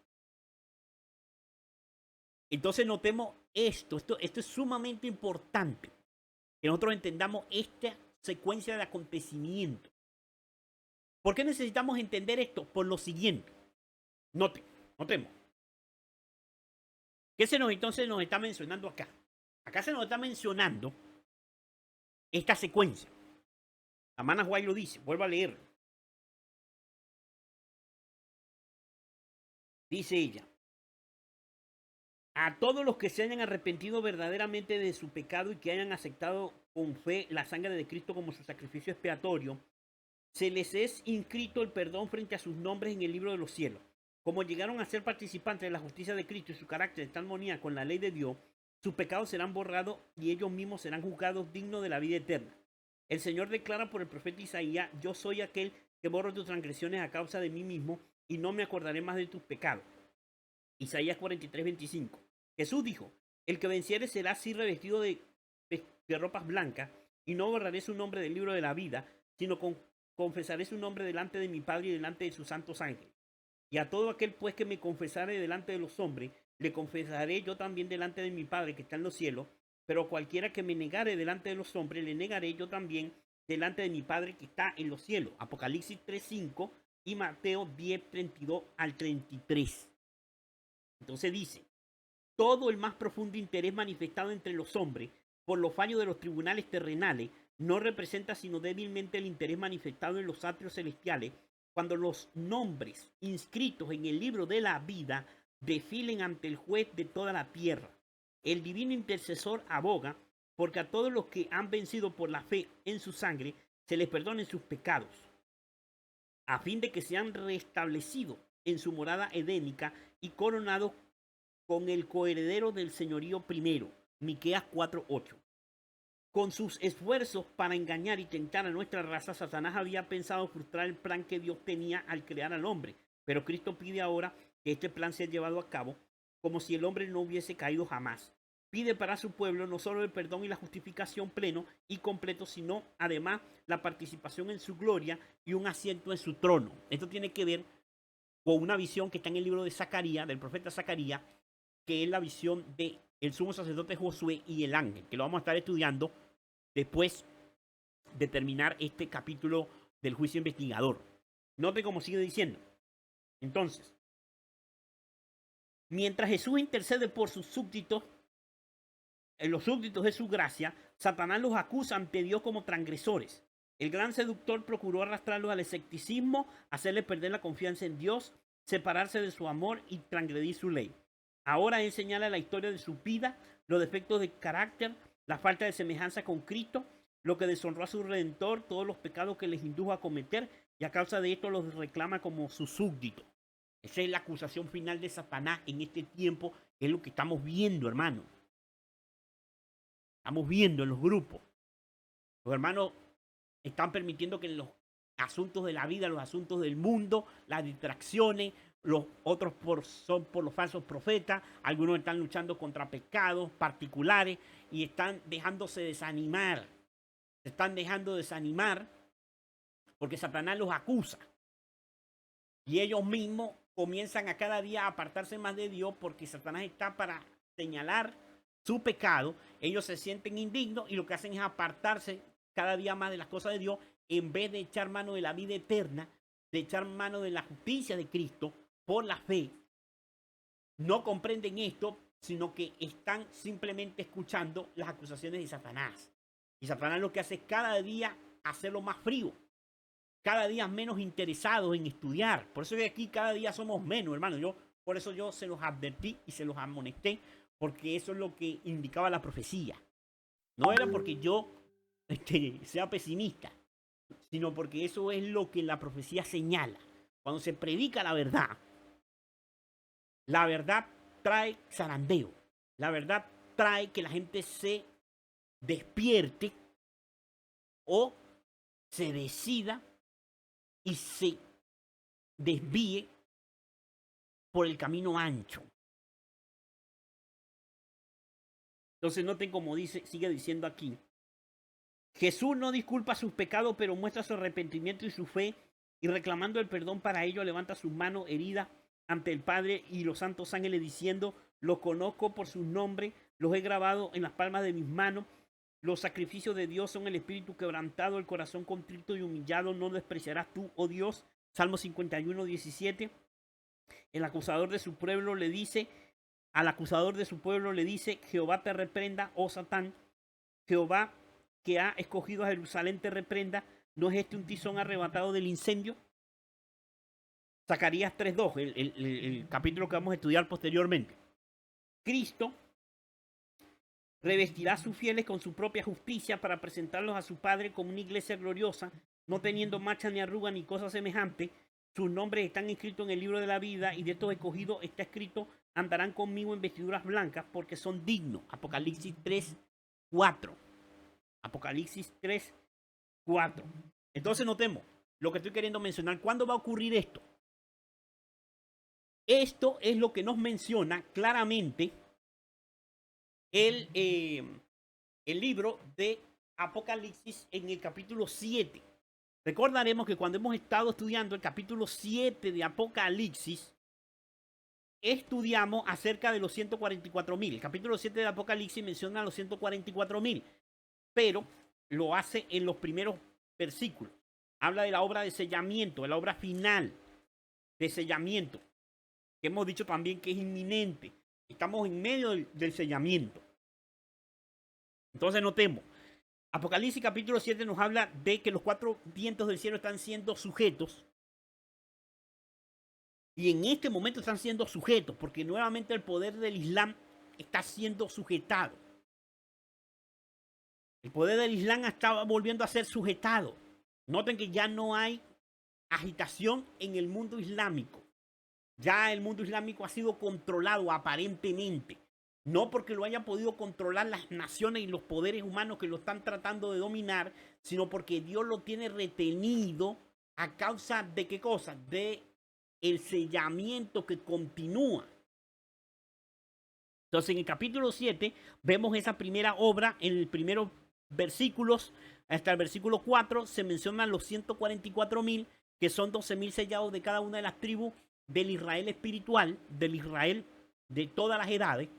Entonces notemos esto es sumamente importante, que nosotros entendamos esta secuencia de acontecimientos. ¿Por qué necesitamos entender esto? Por lo siguiente. Notemos. ¿Qué entonces nos está mencionando acá? Acá se nos está mencionando esta secuencia. Amana White lo dice, vuelvo a leerlo. Dice ella: a todos los que se hayan arrepentido verdaderamente de su pecado y que hayan aceptado con fe la sangre de Cristo como su sacrificio expiatorio, se les es inscrito el perdón frente a sus nombres en el libro de los cielos. Como llegaron a ser participantes de la justicia de Cristo y su carácter está en armonía con la ley de Dios, sus pecados serán borrados y ellos mismos serán juzgados dignos de la vida eterna. El Señor declara por el profeta Isaías: yo soy aquel que borro tus transgresiones a causa de mí mismo y no me acordaré más de tus pecados. Isaías 43:25. Jesús dijo: el que venciere será así revestido de ropas blancas, y no borraré su nombre del libro de la vida, sino confesaré su nombre delante de mi Padre y delante de sus santos ángeles. Y a todo aquel pues que me confesare delante de los hombres, le confesaré yo también delante de mi Padre que está en los cielos. Pero cualquiera que me negare delante de los hombres, le negaré yo también delante de mi Padre que está en los cielos. Apocalipsis 3:5 y Mateo 10:32 al 33. Entonces dice: todo el más profundo interés manifestado entre los hombres por los fallos de los tribunales terrenales no representa sino débilmente el interés manifestado en los atrios celestiales cuando los nombres inscritos en el libro de la vida desfilen ante el juez de toda la tierra. El divino intercesor aboga porque a todos los que han vencido por la fe en su sangre se les perdonen sus pecados, a fin de que sean restablecidos en su morada edénica y coronados con el coheredero del señorío primero. Miqueas 4:8. Con sus esfuerzos para engañar y tentar a nuestra raza, Satanás había pensado frustrar el plan que Dios tenía al crear al hombre. Pero Cristo pide ahora que este plan sea llevado a cabo como si el hombre no hubiese caído jamás. Pide para su pueblo no solo el perdón y la justificación pleno y completo, sino además la participación en su gloria y un asiento en su trono. Esto tiene que ver con una visión que está en el libro de Zacarías, del profeta Zacarías, que es la visión de el sumo sacerdote Josué y el ángel, que lo vamos a estar estudiando después de terminar este capítulo del juicio investigador. Note cómo sigue diciendo. Entonces, mientras Jesús intercede por sus súbditos, los súbditos de su gracia, Satanás los acusa ante Dios como transgresores. El gran seductor procuró arrastrarlos al escepticismo, hacerles perder la confianza en Dios, separarse de su amor y transgredir su ley. Ahora él señala la historia de su vida, los defectos de carácter, la falta de semejanza con Cristo, lo que deshonró a su Redentor, todos los pecados que les indujo a cometer, y a causa de esto los reclama como sus súbditos. Esa es la acusación final de Satanás en este tiempo, es lo que estamos viendo, hermano. Estamos viendo en los grupos. Los hermanos están permitiendo que en los asuntos de la vida, los asuntos del mundo, las distracciones, los otros son por los falsos profetas, algunos están luchando contra pecados particulares y están dejándose desanimar. Se están dejando desanimar porque Satanás los acusa. Y ellos mismos comienzan a cada día a apartarse más de Dios porque Satanás está para señalar su pecado, ellos se sienten indignos y lo que hacen es apartarse cada día más de las cosas de Dios en vez de echar mano de la vida eterna, de echar mano de la justicia de Cristo por la fe. No comprenden esto, sino que están simplemente escuchando las acusaciones de Satanás. Y Satanás lo que hace es cada día hacerlo más frío, cada día menos interesados en estudiar. Por eso que aquí cada día somos menos, hermano. Por eso yo se los advertí y se los amonesté, porque eso es lo que indicaba la profecía. No era porque yo sea pesimista, sino porque eso es lo que la profecía señala. Cuando se predica la verdad trae zarandeo. La verdad trae que la gente se despierte o se decida y se desvíe por el camino ancho. Entonces noten como dice, sigue diciendo aquí. Jesús no disculpa sus pecados, pero muestra su arrepentimiento y su fe, y reclamando el perdón para ello, levanta sus manos heridas ante el Padre y los santos ángeles diciendo: los conozco por su nombre, los he grabado en las palmas de mis manos. Los sacrificios de Dios son el espíritu quebrantado, el corazón contrito y humillado no despreciarás tú, oh Dios. Salmo 51, 17. El acusador de su pueblo le dice, al acusador de su pueblo le dice: Jehová te reprenda, oh Satán. Jehová que ha escogido a Jerusalén te reprenda. ¿No es este un tizón arrebatado del incendio? Zacarías 3.2, el capítulo que vamos a estudiar posteriormente. Cristo revestirá a sus fieles con su propia justicia para presentarlos a su Padre como una iglesia gloriosa, no teniendo mancha ni arruga ni cosa semejante. Sus nombres están escritos en el libro de la vida, y de estos escogidos está escrito: andarán conmigo en vestiduras blancas porque son dignos. Apocalipsis 3.4. Apocalipsis 3.4. Entonces notemos lo que estoy queriendo mencionar. ¿Cuándo va a ocurrir esto? Esto es lo que nos menciona claramente el libro de Apocalipsis en el capítulo 7. Recordaremos que cuando hemos estado estudiando el capítulo 7 de Apocalipsis, estudiamos acerca de los 144.000. El capítulo 7 de Apocalipsis menciona a los 144.000, pero lo hace en los primeros versículos. Habla de la obra de sellamiento, de la obra final de sellamiento, que hemos dicho también que es inminente. Estamos en medio del sellamiento. Entonces notemos, Apocalipsis capítulo 7 nos habla de que los 4 vientos del cielo están siendo sujetos. Y en este momento están siendo sujetos, porque nuevamente el poder del Islam está siendo sujetado. El poder del Islam está volviendo a ser sujetado. Noten que ya no hay agitación en el mundo islámico. Ya el mundo islámico ha sido controlado aparentemente. No porque lo hayan podido controlar las naciones y los poderes humanos que lo están tratando de dominar, sino porque Dios lo tiene retenido a causa de qué cosa, de el sellamiento que continúa. Entonces en el capítulo 7 vemos esa primera obra. En los primeros versículos hasta el versículo 4 se mencionan los 144.000, que son 12.000 sellados de cada una de las tribus del Israel espiritual, del Israel de todas las edades.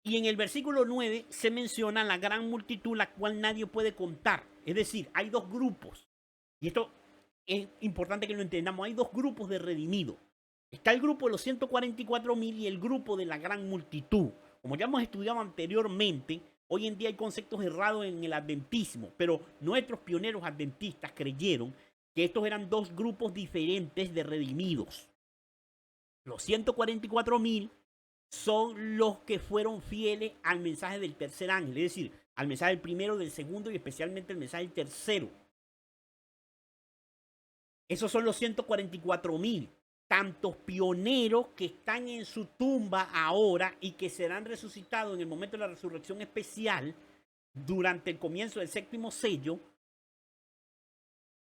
Y en el versículo 9 se menciona la gran multitud, la cual nadie puede contar. Es decir, hay dos grupos. Y esto es importante que lo entendamos. Hay dos grupos de redimidos. Está el grupo de los 144.000 y el grupo de la gran multitud. Como ya hemos estudiado anteriormente, hoy en día hay conceptos errados en el adventismo, pero nuestros pioneros adventistas creyeron que estos eran dos grupos diferentes de redimidos. Los 144.000 son los que fueron fieles al mensaje del tercer ángel, es decir, al mensaje del primero, del segundo y especialmente el mensaje del tercero. Esos son los 144.000, tantos pioneros que están en su tumba ahora y que serán resucitados en el momento de la resurrección especial durante el comienzo del séptimo sello,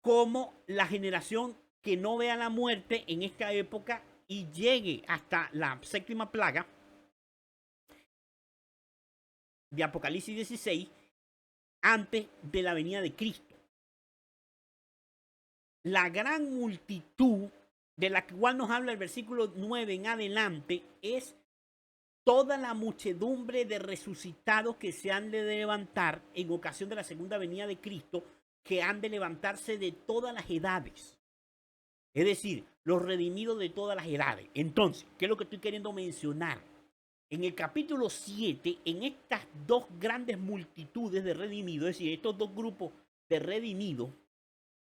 como la generación que no vea la muerte en esta época y llegue hasta la séptima plaga de Apocalipsis 16 antes de la venida de Cristo. La gran multitud de la cual nos habla el versículo 9 en adelante es toda la muchedumbre de resucitados que se han de levantar en ocasión de la segunda venida de Cristo, que han de levantarse de todas las edades. Es decir, los redimidos de todas las edades. Entonces, ¿qué es lo que estoy queriendo mencionar? En el capítulo 7, en estas dos grandes multitudes de redimidos, es decir, estos dos grupos de redimidos,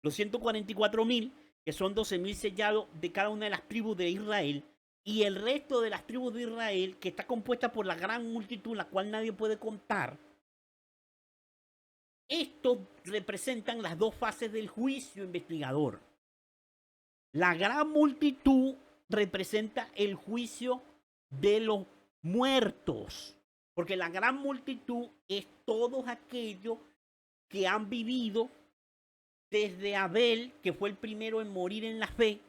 los 144,000, que son 12,000 sellados de cada una de las tribus de Israel, y el resto de las tribus de Israel, que está compuesta por la gran multitud, la cual nadie puede contar. Estos representan las dos fases del juicio investigador. La gran multitud representa el juicio de los muertos, porque la gran multitud es todos aquellos que han vivido desde Abel, que fue el primero en morir en la fe,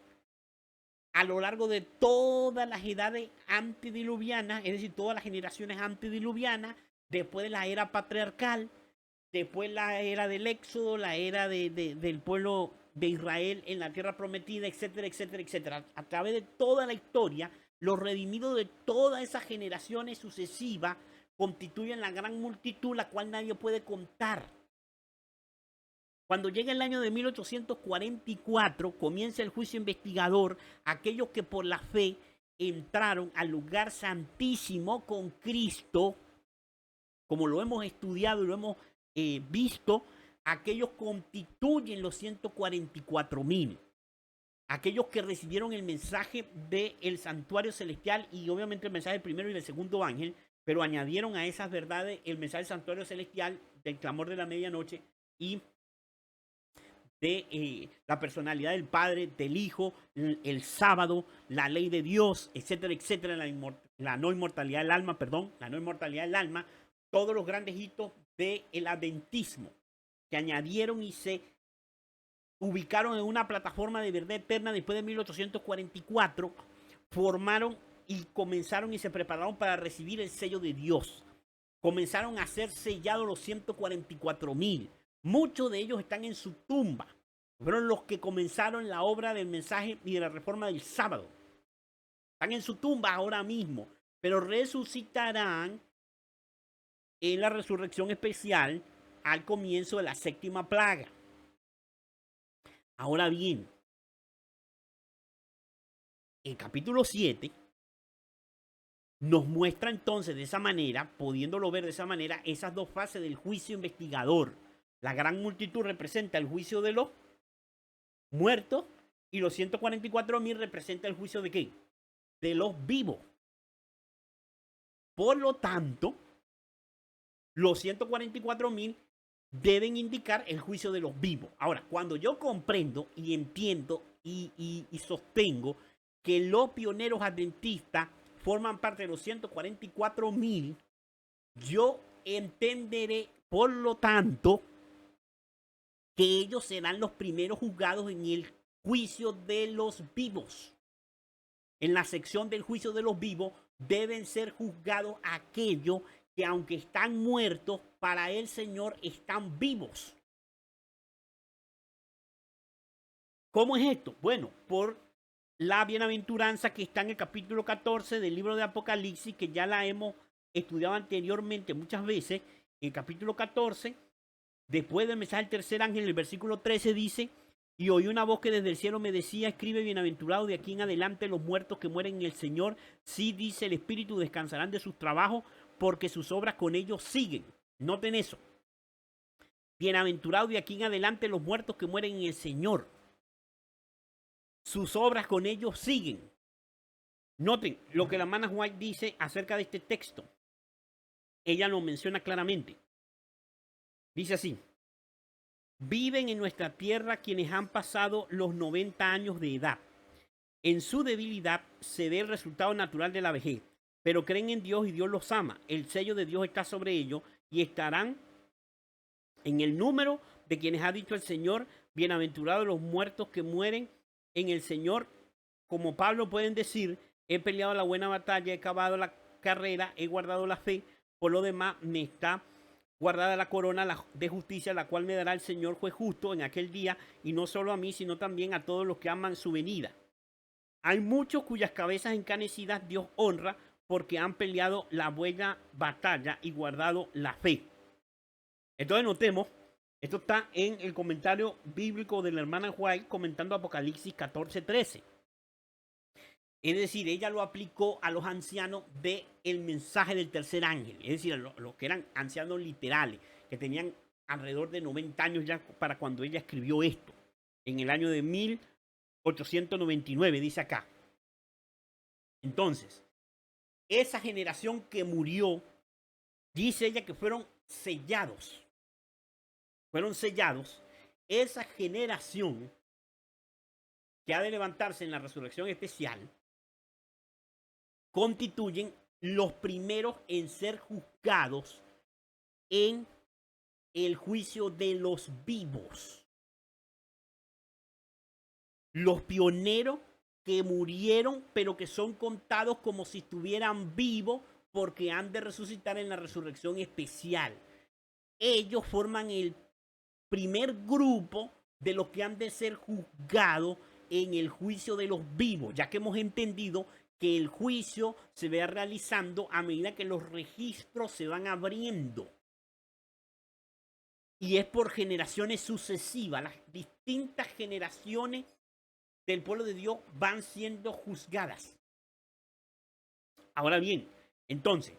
a lo largo de todas las edades antediluvianas, es decir, todas las generaciones antediluvianas, después de la era patriarcal, después la era del éxodo, la era del pueblo de Israel en la tierra prometida, etcétera, etcétera, etcétera. A través de toda la historia, los redimidos de todas esas generaciones sucesivas constituyen la gran multitud, la cual nadie puede contar. Cuando llega el año de 1844, comienza el juicio investigador, aquellos que por la fe entraron al lugar santísimo con Cristo, como lo hemos estudiado y lo hemos visto, aquellos constituyen los 144,000. Aquellos que recibieron el mensaje del santuario celestial y obviamente el mensaje del primero y del segundo ángel, pero añadieron a esas verdades el mensaje del santuario celestial, del clamor de la medianoche y de la personalidad del Padre, del Hijo, el sábado, la ley de Dios, etcétera, etcétera, la no inmortalidad del alma, todos los grandes hitos del adventismo que añadieron y se ubicaron en una plataforma de verdad eterna después de 1844, formaron y comenzaron y se prepararon para recibir el sello de Dios. Comenzaron a ser sellados los 144,000. Muchos de ellos están en su tumba. Fueron los que comenzaron la obra del mensaje y de la reforma del sábado. Están en su tumba ahora mismo, pero resucitarán en la resurrección especial al comienzo de la séptima plaga. Ahora bien, el capítulo 7 nos muestra entonces de esa manera, pudiéndolo ver de esa manera, esas dos fases del juicio investigador. La gran multitud representa el juicio de los muertos y los 144,000 representa el juicio de ¿qué? De los vivos. Por lo tanto, los 144,000 deben indicar el juicio de los vivos. Ahora, cuando yo comprendo y entiendo y sostengo que los pioneros adventistas forman parte de los 144,000, yo entenderé, por lo tanto, que ellos serán los primeros juzgados en el juicio de los vivos. En la sección del juicio de los vivos deben ser juzgados aquellos que aunque están muertos, para el Señor están vivos. ¿Cómo es esto? Bueno, por la bienaventuranza que está en el capítulo 14 del libro de Apocalipsis, que ya la hemos estudiado anteriormente muchas veces. En el capítulo 14, después del mensaje del tercer ángel, el versículo 13 dice: y oí una voz que desde el cielo me decía, escribe, bienaventurado de aquí en adelante los muertos que mueren en el Señor. Sí, dice el Espíritu, descansarán de sus trabajos, porque sus obras con ellos siguen. Noten eso. Bienaventurados de aquí en adelante los muertos que mueren en el Señor. Sus obras con ellos siguen. Noten lo que la hermana White dice acerca de este texto. Ella lo menciona claramente. Dice así: viven en nuestra tierra quienes han pasado los 90 años de edad. En su debilidad se ve el resultado natural de la vejez, pero creen en Dios y Dios los ama. El sello de Dios está sobre ellos y estarán en el número de quienes ha dicho el Señor: bienaventurados los muertos que mueren en el Señor. Como Pablo pueden decir: he peleado la buena batalla, he acabado la carrera, he guardado la fe. Por lo demás me está guardada la corona de justicia, la cual me dará el Señor juez justo en aquel día, y no solo a mí, sino también a todos los que aman su venida. Hay muchos cuyas cabezas encanecidas Dios honra, porque han peleado la buena batalla y guardado la fe. Entonces notemos, esto está en el comentario bíblico de la hermana White comentando Apocalipsis 14:13. Es decir, ella lo aplicó a los ancianos del mensaje del tercer ángel. Es decir, a los que eran ancianos literales, que tenían alrededor de 90 años ya para cuando ella escribió esto. En el año de 1899, dice acá. Entonces, esa generación que murió, dice ella que fueron sellados. Fueron sellados. Esa generación que ha de levantarse en la resurrección especial constituyen los primeros en ser juzgados en el juicio de los vivos. Los pioneros que murieron, pero que son contados como si estuvieran vivos porque han de resucitar en la resurrección especial. Ellos forman el primer grupo de los que han de ser juzgados en el juicio de los vivos, ya que hemos entendido que el juicio se va realizando a medida que los registros se van abriendo. Y es por generaciones sucesivas. Las distintas generaciones del pueblo de Dios van siendo juzgadas. Ahora bien, entonces,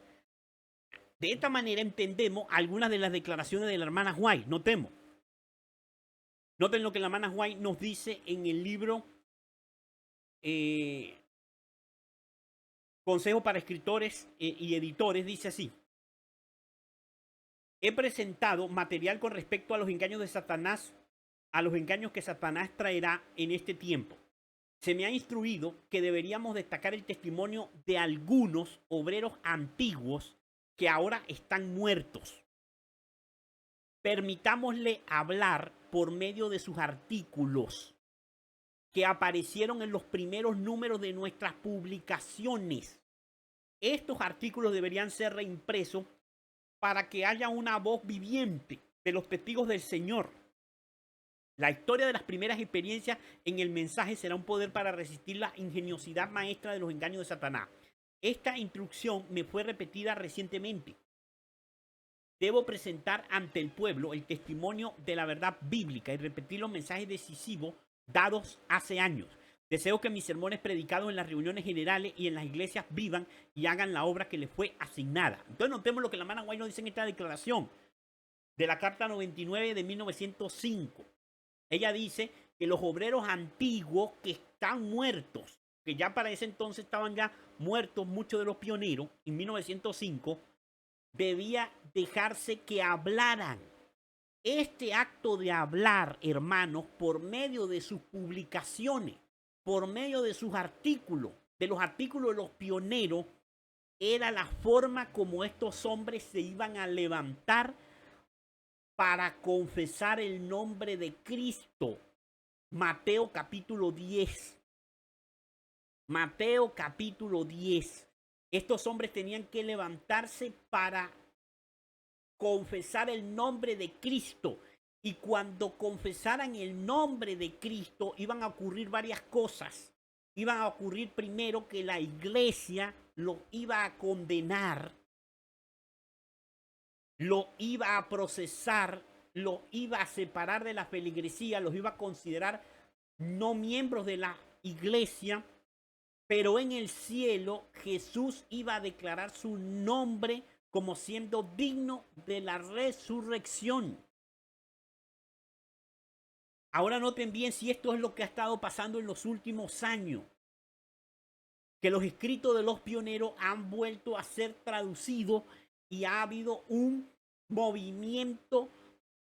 de esta manera entendemos algunas de las declaraciones de la hermana White. Noten lo que la hermana White nos dice en el libro Consejo para Escritores y Editores. Dice así: he presentado material con respecto a los engaños de Satanás, a los engaños que Satanás traerá en este tiempo. Se me ha instruido que deberíamos destacar el testimonio de algunos obreros antiguos que ahora están muertos. Permitámosle hablar por medio de sus artículos que aparecieron en los primeros números de nuestras publicaciones. Estos artículos deberían ser reimpresos para que haya una voz viviente de los testigos del Señor. La historia de las primeras experiencias en el mensaje será un poder para resistir la ingeniosidad maestra de los engaños de Satanás. Esta instrucción me fue repetida recientemente. Debo presentar ante el pueblo el testimonio de la verdad bíblica y repetir los mensajes decisivos dados hace años. Deseo que mis sermones predicados en las reuniones generales y en las iglesias vivan y hagan la obra que les fue asignada. Entonces notemos lo que la hermana White nos dice en esta declaración de la Carta 99 de 1905. Ella dice que los obreros antiguos que están muertos, que ya para ese entonces estaban ya muertos muchos de los pioneros, en 1905, debía dejarse que hablaran. Este acto de hablar, hermanos, por medio de sus publicaciones, por medio de sus artículos, de los artículos de los pioneros, era la forma como estos hombres se iban a levantar para confesar el nombre de Cristo. Mateo capítulo 10. Mateo capítulo 10. Estos hombres tenían que levantarse para confesar el nombre de Cristo. Y cuando confesaran el nombre de Cristo, iban a ocurrir varias cosas. Iban a ocurrir primero que la iglesia los iba a condenar, los iba a procesar, los iba a separar de la feligresía, los iba a considerar no miembros de la iglesia, pero en el cielo Jesús iba a declarar su nombre como siendo digno de la resurrección. Ahora noten bien si esto es lo que ha estado pasando en los últimos años, que los escritos de los pioneros han vuelto a ser traducidos y ha habido un movimiento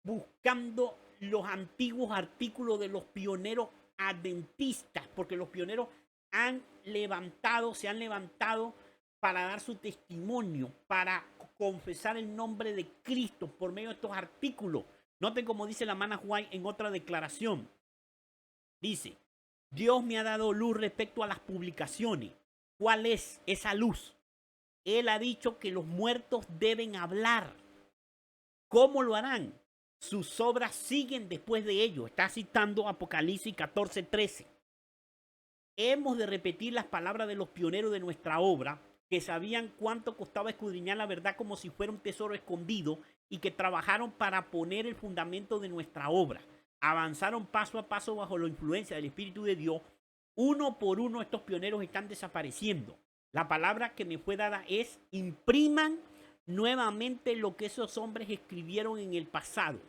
buscando los antiguos artículos de los pioneros adventistas, porque los pioneros se han levantado para dar su testimonio, para confesar el nombre de Cristo por medio de estos artículos. Noten como dice la hermana White en otra declaración. Dice: Dios me ha dado luz respecto a las publicaciones. ¿Cuál es esa luz? Él ha dicho que los muertos deben hablar. ¿Cómo lo harán? Sus obras siguen después de ello. Está citando Apocalipsis 14:13. Hemos de repetir las palabras de los pioneros de nuestra obra que sabían cuánto costaba escudriñar la verdad como si fuera un tesoro escondido y que trabajaron para poner el fundamento de nuestra obra. Avanzaron paso a paso bajo la influencia del Espíritu de Dios. Uno por uno estos pioneros están desapareciendo. La palabra que me fue dada es: impriman nuevamente lo que esos hombres escribieron en el pasado.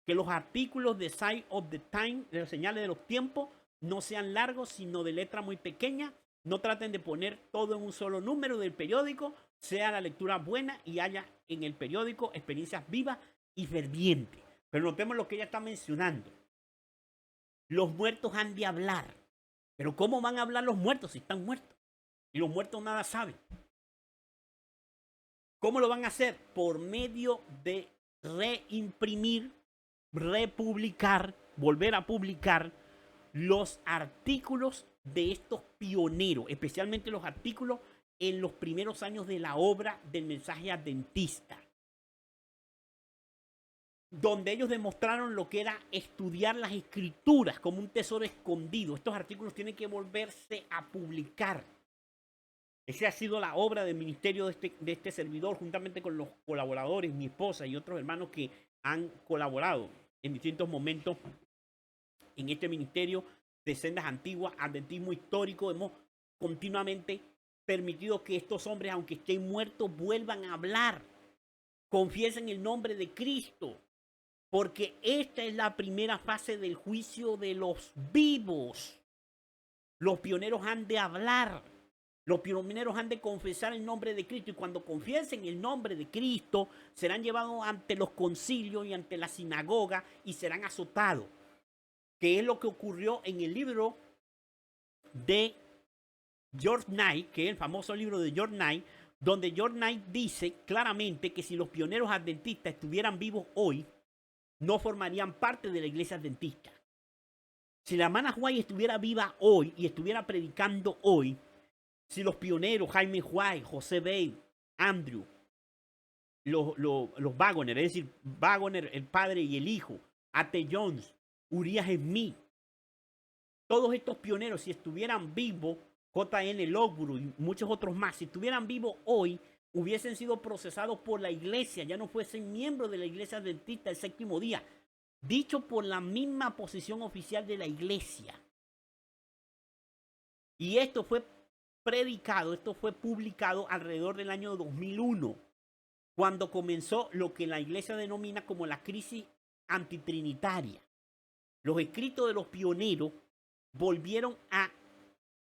Que los artículos de Sign of the Time, de las señales de los tiempos, no sean largos, sino de letra muy pequeña. No traten de poner todo en un solo número del periódico. Sea la lectura buena y haya en el periódico experiencias vivas y fervientes. Pero notemos lo que ella está mencionando. Los muertos han de hablar. Pero ¿cómo van a hablar los muertos si están muertos? Y los muertos nada saben. ¿Cómo lo van a hacer? Por medio de reimprimir, republicar, volver a publicar los artículos de estos pioneros, especialmente los artículos en los primeros años de la obra del mensaje adventista, donde ellos demostraron lo que era estudiar las escrituras como un tesoro escondido. Estos artículos tienen que volverse a publicar. Esa ha sido la obra del ministerio de este servidor, juntamente con los colaboradores, mi esposa y otros hermanos que han colaborado en distintos momentos en este ministerio de sendas antiguas, adventismo histórico. Hemos continuamente permitido que estos hombres, aunque estén muertos, vuelvan a hablar, confiesen el nombre de Cristo, porque esta es la primera fase del juicio de los vivos. Los pioneros han de hablar. Los pioneros han de confesar el nombre de Cristo, y cuando confiesen el nombre de Cristo serán llevados ante los concilios y ante la sinagoga y serán azotados, que es lo que ocurrió en el libro de George Knight, que es el famoso libro de George Knight, donde George Knight dice claramente que si los pioneros adventistas estuvieran vivos hoy, no formarían parte de la iglesia adventista. Si la hermana White estuviera viva hoy y estuviera predicando hoy, si los pioneros, Jaime White, José Bale, Andrew, los Waggoner, es decir, Waggoner, el padre y el hijo, A.T. Jones, Uriah Smith, todos estos pioneros, si estuvieran vivos, J.N. Lockwood y muchos otros más, si estuvieran vivos hoy, hubiesen sido procesados por la iglesia, ya no fuesen miembros de la iglesia adventista del séptimo día, dicho por la misma posición oficial de la iglesia. Y esto fue predicado, esto fue publicado alrededor del año 2001, cuando comenzó lo que la iglesia denomina como la crisis antitrinitaria. Los escritos de los pioneros volvieron a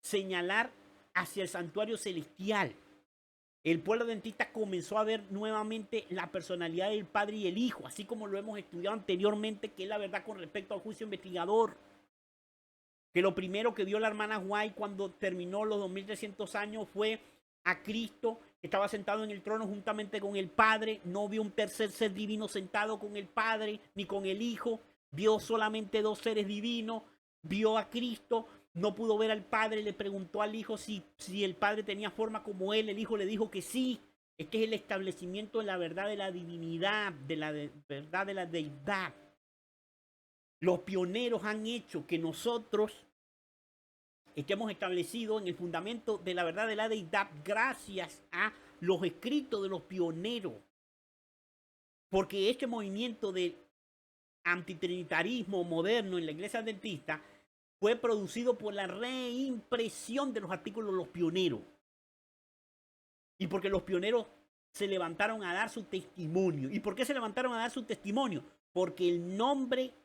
señalar hacia el santuario celestial. El pueblo adventista comenzó a ver nuevamente la personalidad del Padre y el Hijo, así como lo hemos estudiado anteriormente, que es la verdad con respecto al juicio investigador. Que lo primero que vio la hermana White cuando terminó los 2300 años fue a Cristo, que estaba sentado en el trono juntamente con el Padre. No vio un tercer ser divino sentado con el Padre ni con el Hijo. Vio solamente dos seres divinos. Vio a Cristo, no pudo ver al Padre. Le preguntó al Hijo si el Padre tenía forma como él. El Hijo le dijo que sí. Este es el establecimiento de la verdad de la divinidad, de la verdad de la deidad. Los pioneros han hecho que nosotros estemos establecidos en el fundamento de la verdad de la deidad gracias a los escritos de los pioneros. Porque este movimiento de antitrinitarismo moderno en la iglesia adventista fue producido por la reimpresión de los artículos de los pioneros. Y porque los pioneros se levantaron a dar su testimonio. ¿Y por qué se levantaron a dar su testimonio? Porque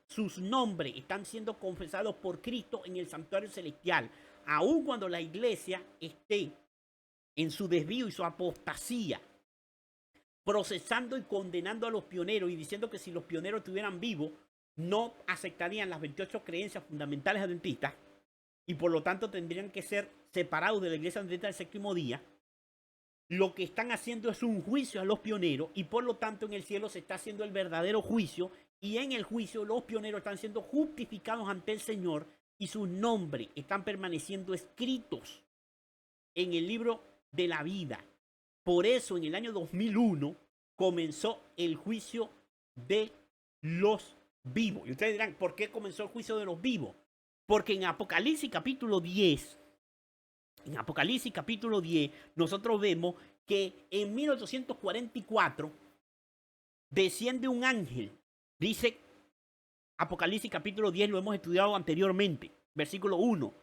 sus nombres están siendo confesados por Cristo en el santuario celestial. Aun cuando la iglesia esté en su desvío y su apostasía, procesando y condenando a los pioneros y diciendo que si los pioneros estuvieran vivos, no aceptarían las 28 creencias fundamentales adventistas y por lo tanto tendrían que ser separados de la iglesia adventista del séptimo día. Lo que están haciendo es un juicio a los pioneros y por lo tanto en el cielo se está haciendo el verdadero juicio, y en el juicio los pioneros están siendo justificados ante el Señor y sus nombres están permaneciendo escritos en el libro de la vida. Por eso en el año 2001 comenzó el juicio de los vivos. Y ustedes dirán, ¿por qué comenzó el juicio de los vivos? Porque en Apocalipsis capítulo 10 En Apocalipsis capítulo 10, nosotros vemos que en 1844 desciende un ángel. Dice Apocalipsis capítulo 10, lo hemos estudiado anteriormente. Versículo 1.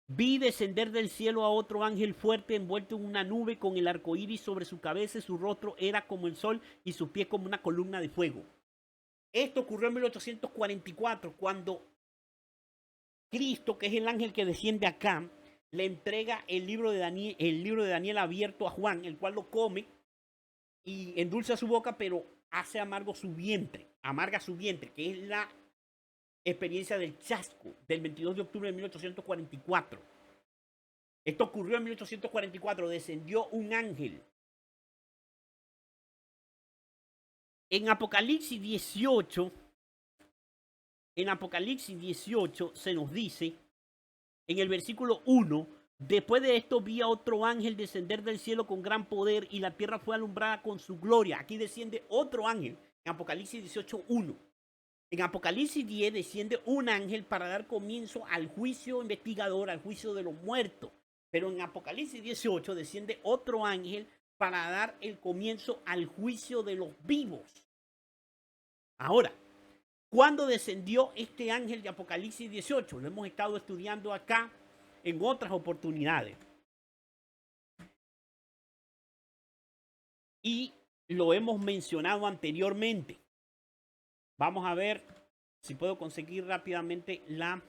Vi descender del cielo a otro ángel fuerte envuelto en una nube con el arco iris sobre su cabeza y su rostro era como el sol y sus pies como una columna de fuego. Esto ocurrió en 1844 cuando Cristo, que es el ángel que desciende acá, le entrega el libro de Daniel abierto a Juan, el cual lo come y endulza su boca, pero hace amarga su vientre, que es la experiencia del chasco del 22 de octubre de 1844. Esto ocurrió en 1844, descendió un ángel. En Apocalipsis 18, se nos dice, en el versículo 1, después de esto vi a otro ángel descender del cielo con gran poder y la tierra fue alumbrada con su gloria. Aquí desciende otro ángel, en Apocalipsis 18, 1. En Apocalipsis 10 desciende un ángel para dar comienzo al juicio investigador, al juicio de los muertos. Pero en Apocalipsis 18 desciende otro ángel para dar el comienzo al juicio de los vivos. Ahora, ¿cuándo descendió este ángel de Apocalipsis 18? Lo hemos estado estudiando acá en otras oportunidades. Y lo hemos mencionado anteriormente. Vamos a ver si puedo conseguir rápidamente la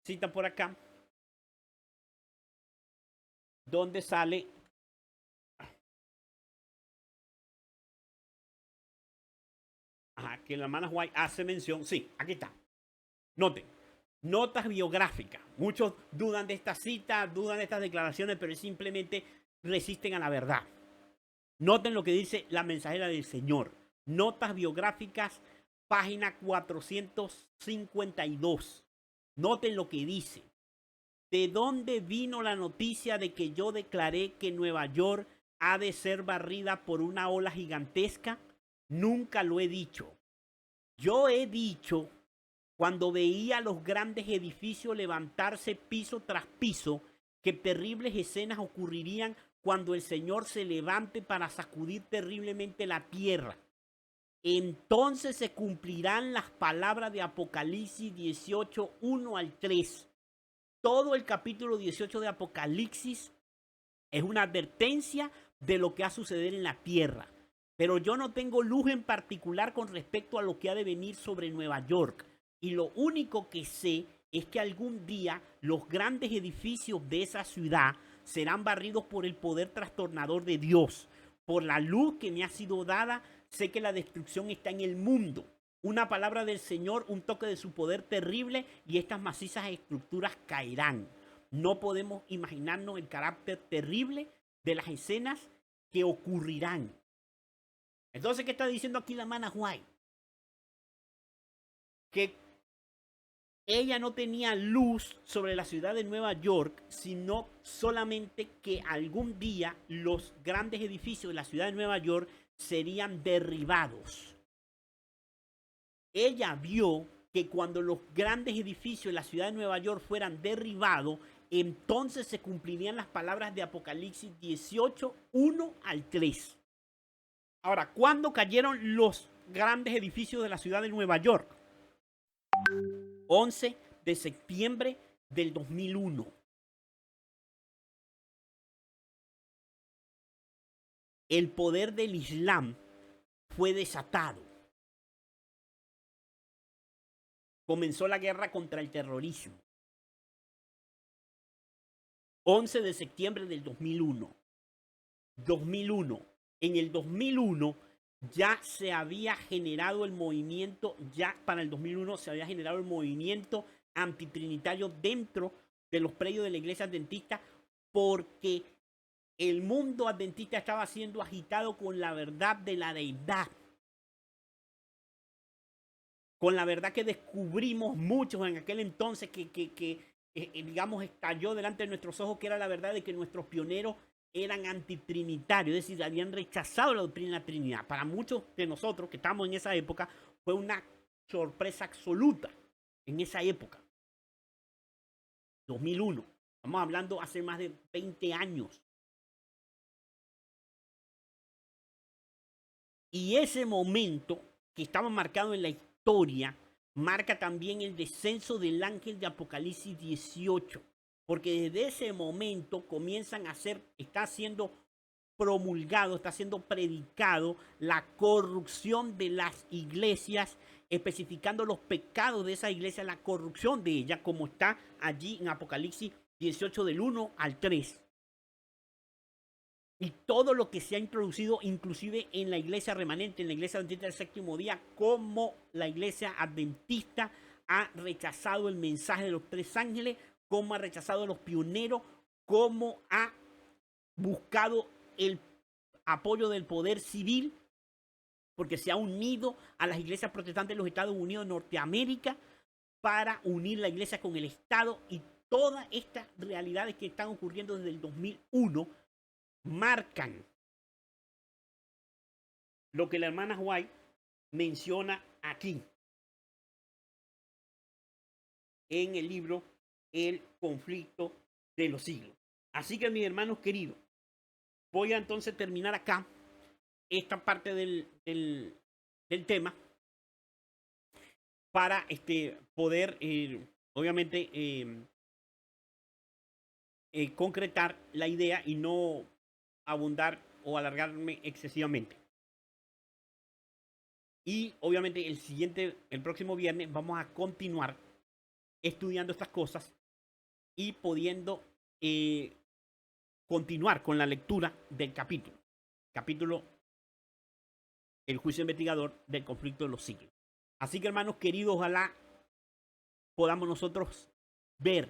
cita por acá. Donde sale que la hermana White hace mención. Sí, aquí está. Noten. Notas biográficas. Muchos dudan de esta cita, dudan de estas declaraciones, pero simplemente resisten a la verdad. Noten lo que dice la mensajera del Señor. Notas biográficas, página 452. Noten lo que dice. ¿De dónde vino la noticia de que yo declaré que Nueva York ha de ser barrida por una ola gigantesca? Nunca lo he dicho. Yo he dicho, cuando veía los grandes edificios levantarse piso tras piso, que terribles escenas ocurrirían cuando el Señor se levante para sacudir terriblemente la tierra. Entonces se cumplirán las palabras de Apocalipsis 18, 1 al 3. Todo el capítulo 18 de Apocalipsis es una advertencia de lo que ha suceder en la tierra. Pero yo no tengo luz en particular con respecto a lo que ha de venir sobre Nueva York. Y lo único que sé es que algún día los grandes edificios de esa ciudad serán barridos por el poder trastornador de Dios. Por la luz que me ha sido dada, sé que la destrucción está en el mundo. Una palabra del Señor, un toque de su poder terrible y estas macizas estructuras caerán. No podemos imaginarnos el carácter terrible de las escenas que ocurrirán. Entonces, ¿qué está diciendo aquí la hermana White? Que ella no tenía luz sobre la ciudad de Nueva York, sino solamente que algún día los grandes edificios de la ciudad de Nueva York serían derribados. Ella vio que cuando los grandes edificios de la ciudad de Nueva York fueran derribados, entonces se cumplirían las palabras de Apocalipsis 18, 1 al 3. Ahora, ¿cuándo cayeron los grandes edificios de la ciudad de Nueva York? 11 de septiembre del 2001. El poder del Islam fue desatado. Comenzó la guerra contra el terrorismo. 11 de septiembre del 2001. 2001. En el 2001 ya se había generado el movimiento, para el 2001 se había generado el movimiento antitrinitario dentro de los predios de la iglesia adventista, porque el mundo adventista estaba siendo agitado con la verdad de la deidad. Con la verdad que descubrimos muchos en aquel entonces que digamos, estalló delante de nuestros ojos, que era la verdad de que nuestros pioneros eran antitrinitarios, es decir, habían rechazado la doctrina de la Trinidad. Para muchos de nosotros que estamos en esa época, fue una sorpresa absoluta en esa época. 2001. Estamos hablando hace más de 20 años. Y ese momento que estaba marcado en la historia marca también el descenso del ángel de Apocalipsis 18. Porque desde ese momento comienzan a ser, está siendo promulgado, está siendo predicado la corrupción de las iglesias, especificando los pecados de esa iglesia, la corrupción de ella, como está allí en Apocalipsis 18 del 1 al 3. Y todo lo que se ha introducido, inclusive en la iglesia remanente, en la iglesia adventista del séptimo día, como la iglesia adventista ha rechazado el mensaje de los tres ángeles, como ha rechazado a los pioneros, como ha buscado el apoyo del poder civil, porque se ha unido a las iglesias protestantes de los Estados Unidos de Norteamérica para unir la iglesia con el Estado, y todas estas realidades que están ocurriendo desde el 2001 marcan lo que la hermana White menciona aquí en el libro El conflicto de los siglos. Así que, mis hermanos queridos, voy a entonces terminar acá esta parte del tema para poder, obviamente, concretar la idea y no abundar o alargarme excesivamente. Y obviamente el próximo viernes vamos a continuar estudiando estas cosas y pudiendo continuar con la lectura del capítulo El juicio investigador del conflicto de los siglos. Así que, hermanos queridos, ojalá podamos nosotros ver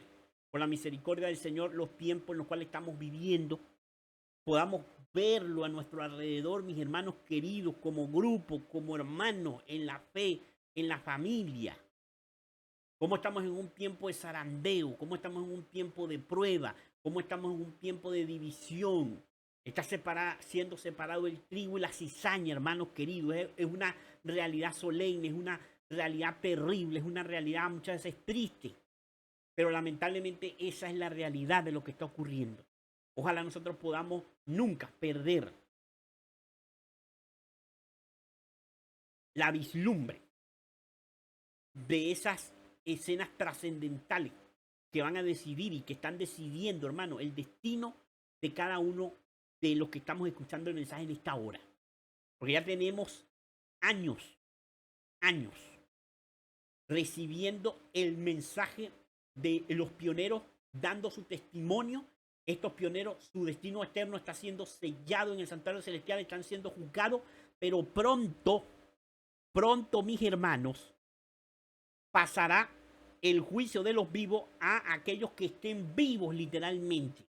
por la misericordia del Señor los tiempos en los cuales estamos viviendo, podamos verlo a nuestro alrededor, mis hermanos queridos, como grupo, como hermanos en la fe, en la familia. Cómo estamos en un tiempo de zarandeo, cómo estamos en un tiempo de prueba, cómo estamos en un tiempo de división. Está siendo separado el trigo y la cizaña, hermanos queridos. Es una realidad solemne, es una realidad terrible, es una realidad muchas veces triste. Pero lamentablemente esa es la realidad de lo que está ocurriendo. Ojalá nosotros podamos nunca perder la vislumbre de esas escenas trascendentales que van a decidir y que están decidiendo, hermano, el destino de cada uno de los que estamos escuchando el mensaje en esta hora. Porque ya tenemos años recibiendo el mensaje de los pioneros, dando su testimonio. Estos pioneros, su destino eterno está siendo sellado en el santuario celestial, están siendo juzgados, pero pronto, mis hermanos, pasará el juicio de los vivos a aquellos que estén vivos literalmente.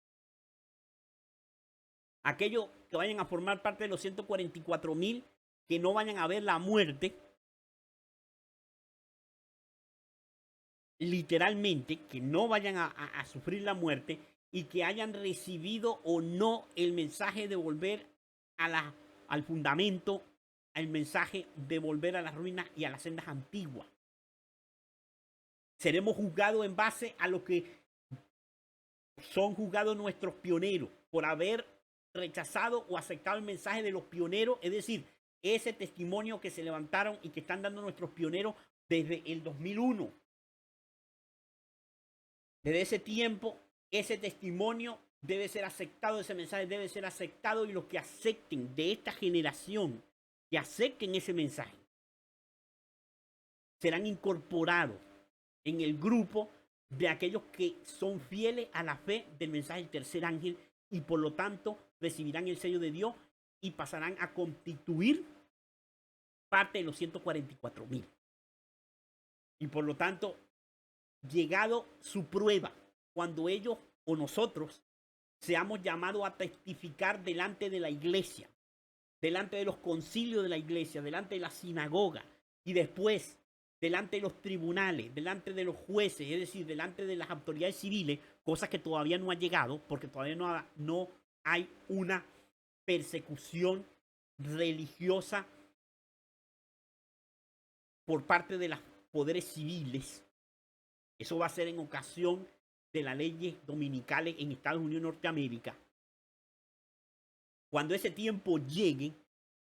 Aquellos que vayan a formar parte de los 144,000 que no vayan a ver la muerte, literalmente, que no vayan a sufrir la muerte y que hayan recibido o no el mensaje de volver al fundamento, el mensaje de volver a las ruinas y a las sendas antiguas. Seremos juzgados en base a lo que son juzgados nuestros pioneros por haber rechazado o aceptado el mensaje de los pioneros, es decir, ese testimonio que se levantaron y que están dando nuestros pioneros desde el 2001. Desde ese tiempo, ese testimonio debe ser aceptado, ese mensaje debe ser aceptado, y los que acepten de esta generación, que acepten ese mensaje, serán incorporados en el grupo de aquellos que son fieles a la fe del mensaje del tercer ángel, y por lo tanto recibirán el sello de Dios y pasarán a constituir parte de los 144,000. Y por lo tanto, llegado su prueba, cuando ellos o nosotros seamos llamados a testificar delante de la iglesia, delante de los concilios de la iglesia, delante de la sinagoga, y después delante de los tribunales, delante de los jueces, es decir, delante de las autoridades civiles, cosas que todavía no ha llegado, porque todavía no hay una persecución religiosa por parte de los poderes civiles. Eso va a ser en ocasión de las leyes dominicales en Estados Unidos de Norteamérica. Cuando ese tiempo llegue,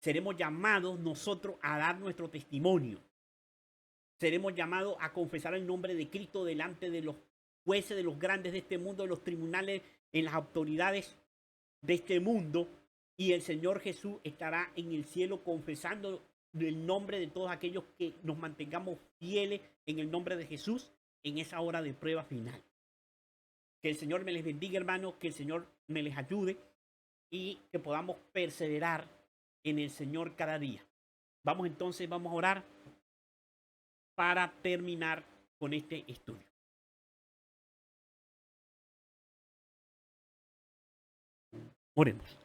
seremos llamados nosotros a dar nuestro testimonio. Seremos llamados a confesar el nombre de Cristo delante de los jueces, de los grandes de este mundo, de los tribunales, en las autoridades de este mundo. Y el Señor Jesús estará en el cielo confesando el nombre de todos aquellos que nos mantengamos fieles en el nombre de Jesús en esa hora de prueba final. Que el Señor me les bendiga, hermanos, que el Señor me les ayude y que podamos perseverar en el Señor cada día. Vamos entonces, vamos a orar para terminar con este estudio. Oremos.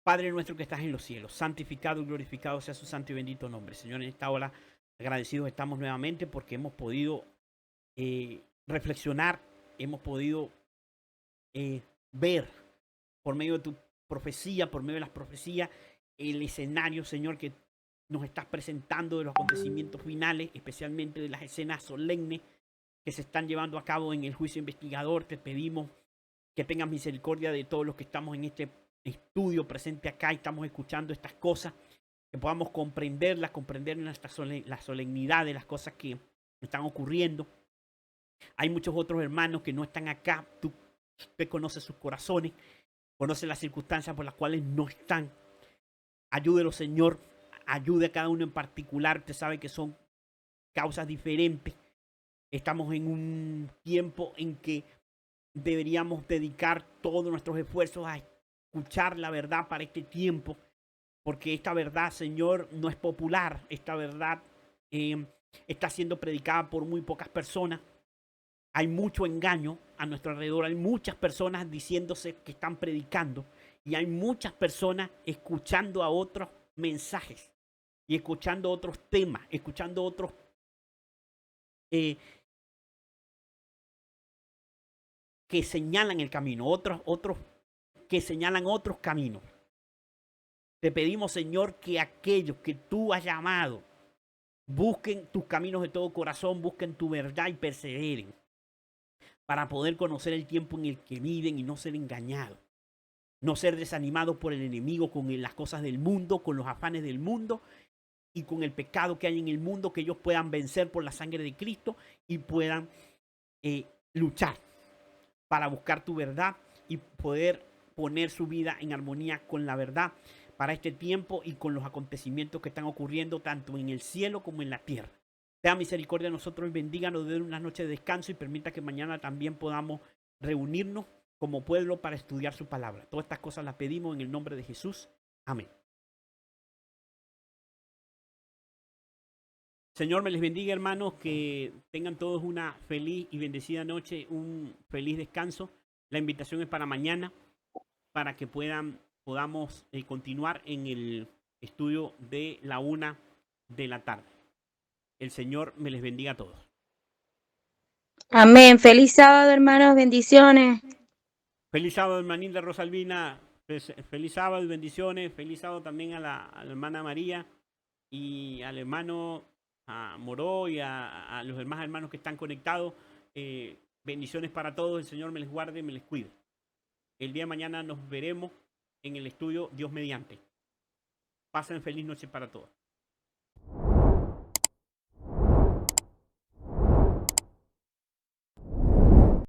Padre nuestro que estás en los cielos, santificado y glorificado sea su santo y bendito nombre. Señor, en esta hora agradecidos estamos nuevamente porque hemos podido reflexionar, hemos podido ver por medio de tu profecía, por medio de las profecías, el escenario, Señor, que nos estás presentando de los acontecimientos finales, especialmente de las escenas solemnes que se están llevando a cabo en el juicio investigador. Te pedimos que tengas misericordia de todos los que estamos en este estudio presente acá y estamos escuchando estas cosas, que podamos comprenderlas, comprender la solemnidad de las cosas que están ocurriendo. Hay muchos otros hermanos que no están acá. Usted conoce sus corazones, conoce las circunstancias por las cuales no están. Ayúdelo, Señor. Ayude a cada uno en particular. Usted sabe que son causas diferentes. Estamos en un tiempo en que deberíamos dedicar todos nuestros esfuerzos a escuchar la verdad para este tiempo, porque esta verdad, Señor, no es popular. Esta verdad está siendo predicada por muy pocas personas. Hay mucho engaño a nuestro alrededor. Hay muchas personas diciéndose que están predicando y hay muchas personas escuchando a otros mensajes y escuchando otros temas, escuchando otros que señalan el camino, otros que señalan otros caminos. Te pedimos, Señor, que aquellos que tú has llamado busquen tus caminos de todo corazón, busquen tu verdad y perseveren para poder conocer el tiempo en el que viven y no ser engañados, no ser desanimados por el enemigo con las cosas del mundo, con los afanes del mundo y con el pecado que hay en el mundo, que ellos puedan vencer por la sangre de Cristo y puedan luchar para buscar tu verdad y poder poner su vida en armonía con la verdad para este tiempo y con los acontecimientos que están ocurriendo tanto en el cielo como en la tierra. Tenga misericordia de nosotros y bendíganos, de una noche de descanso y permita que mañana también podamos reunirnos como pueblo para estudiar su palabra. Todas estas cosas las pedimos en el nombre de Jesús. Amén. Señor, me les bendiga, hermanos, que tengan todos una feliz y bendecida noche, un feliz descanso. La invitación es para mañana, para que podamos continuar en el estudio de la 1 de la tarde. El Señor me les bendiga a todos. Amén. Feliz sábado, hermanos. Bendiciones. Feliz sábado, hermanita Rosalvina. Feliz sábado y bendiciones. Feliz sábado también a la hermana María y al hermano Moró y a los demás hermanos que están conectados. Bendiciones para todos. El Señor me les guarde y me les cuide. El día de mañana nos veremos en el estudio Dios mediante. Pasen feliz noche para todos.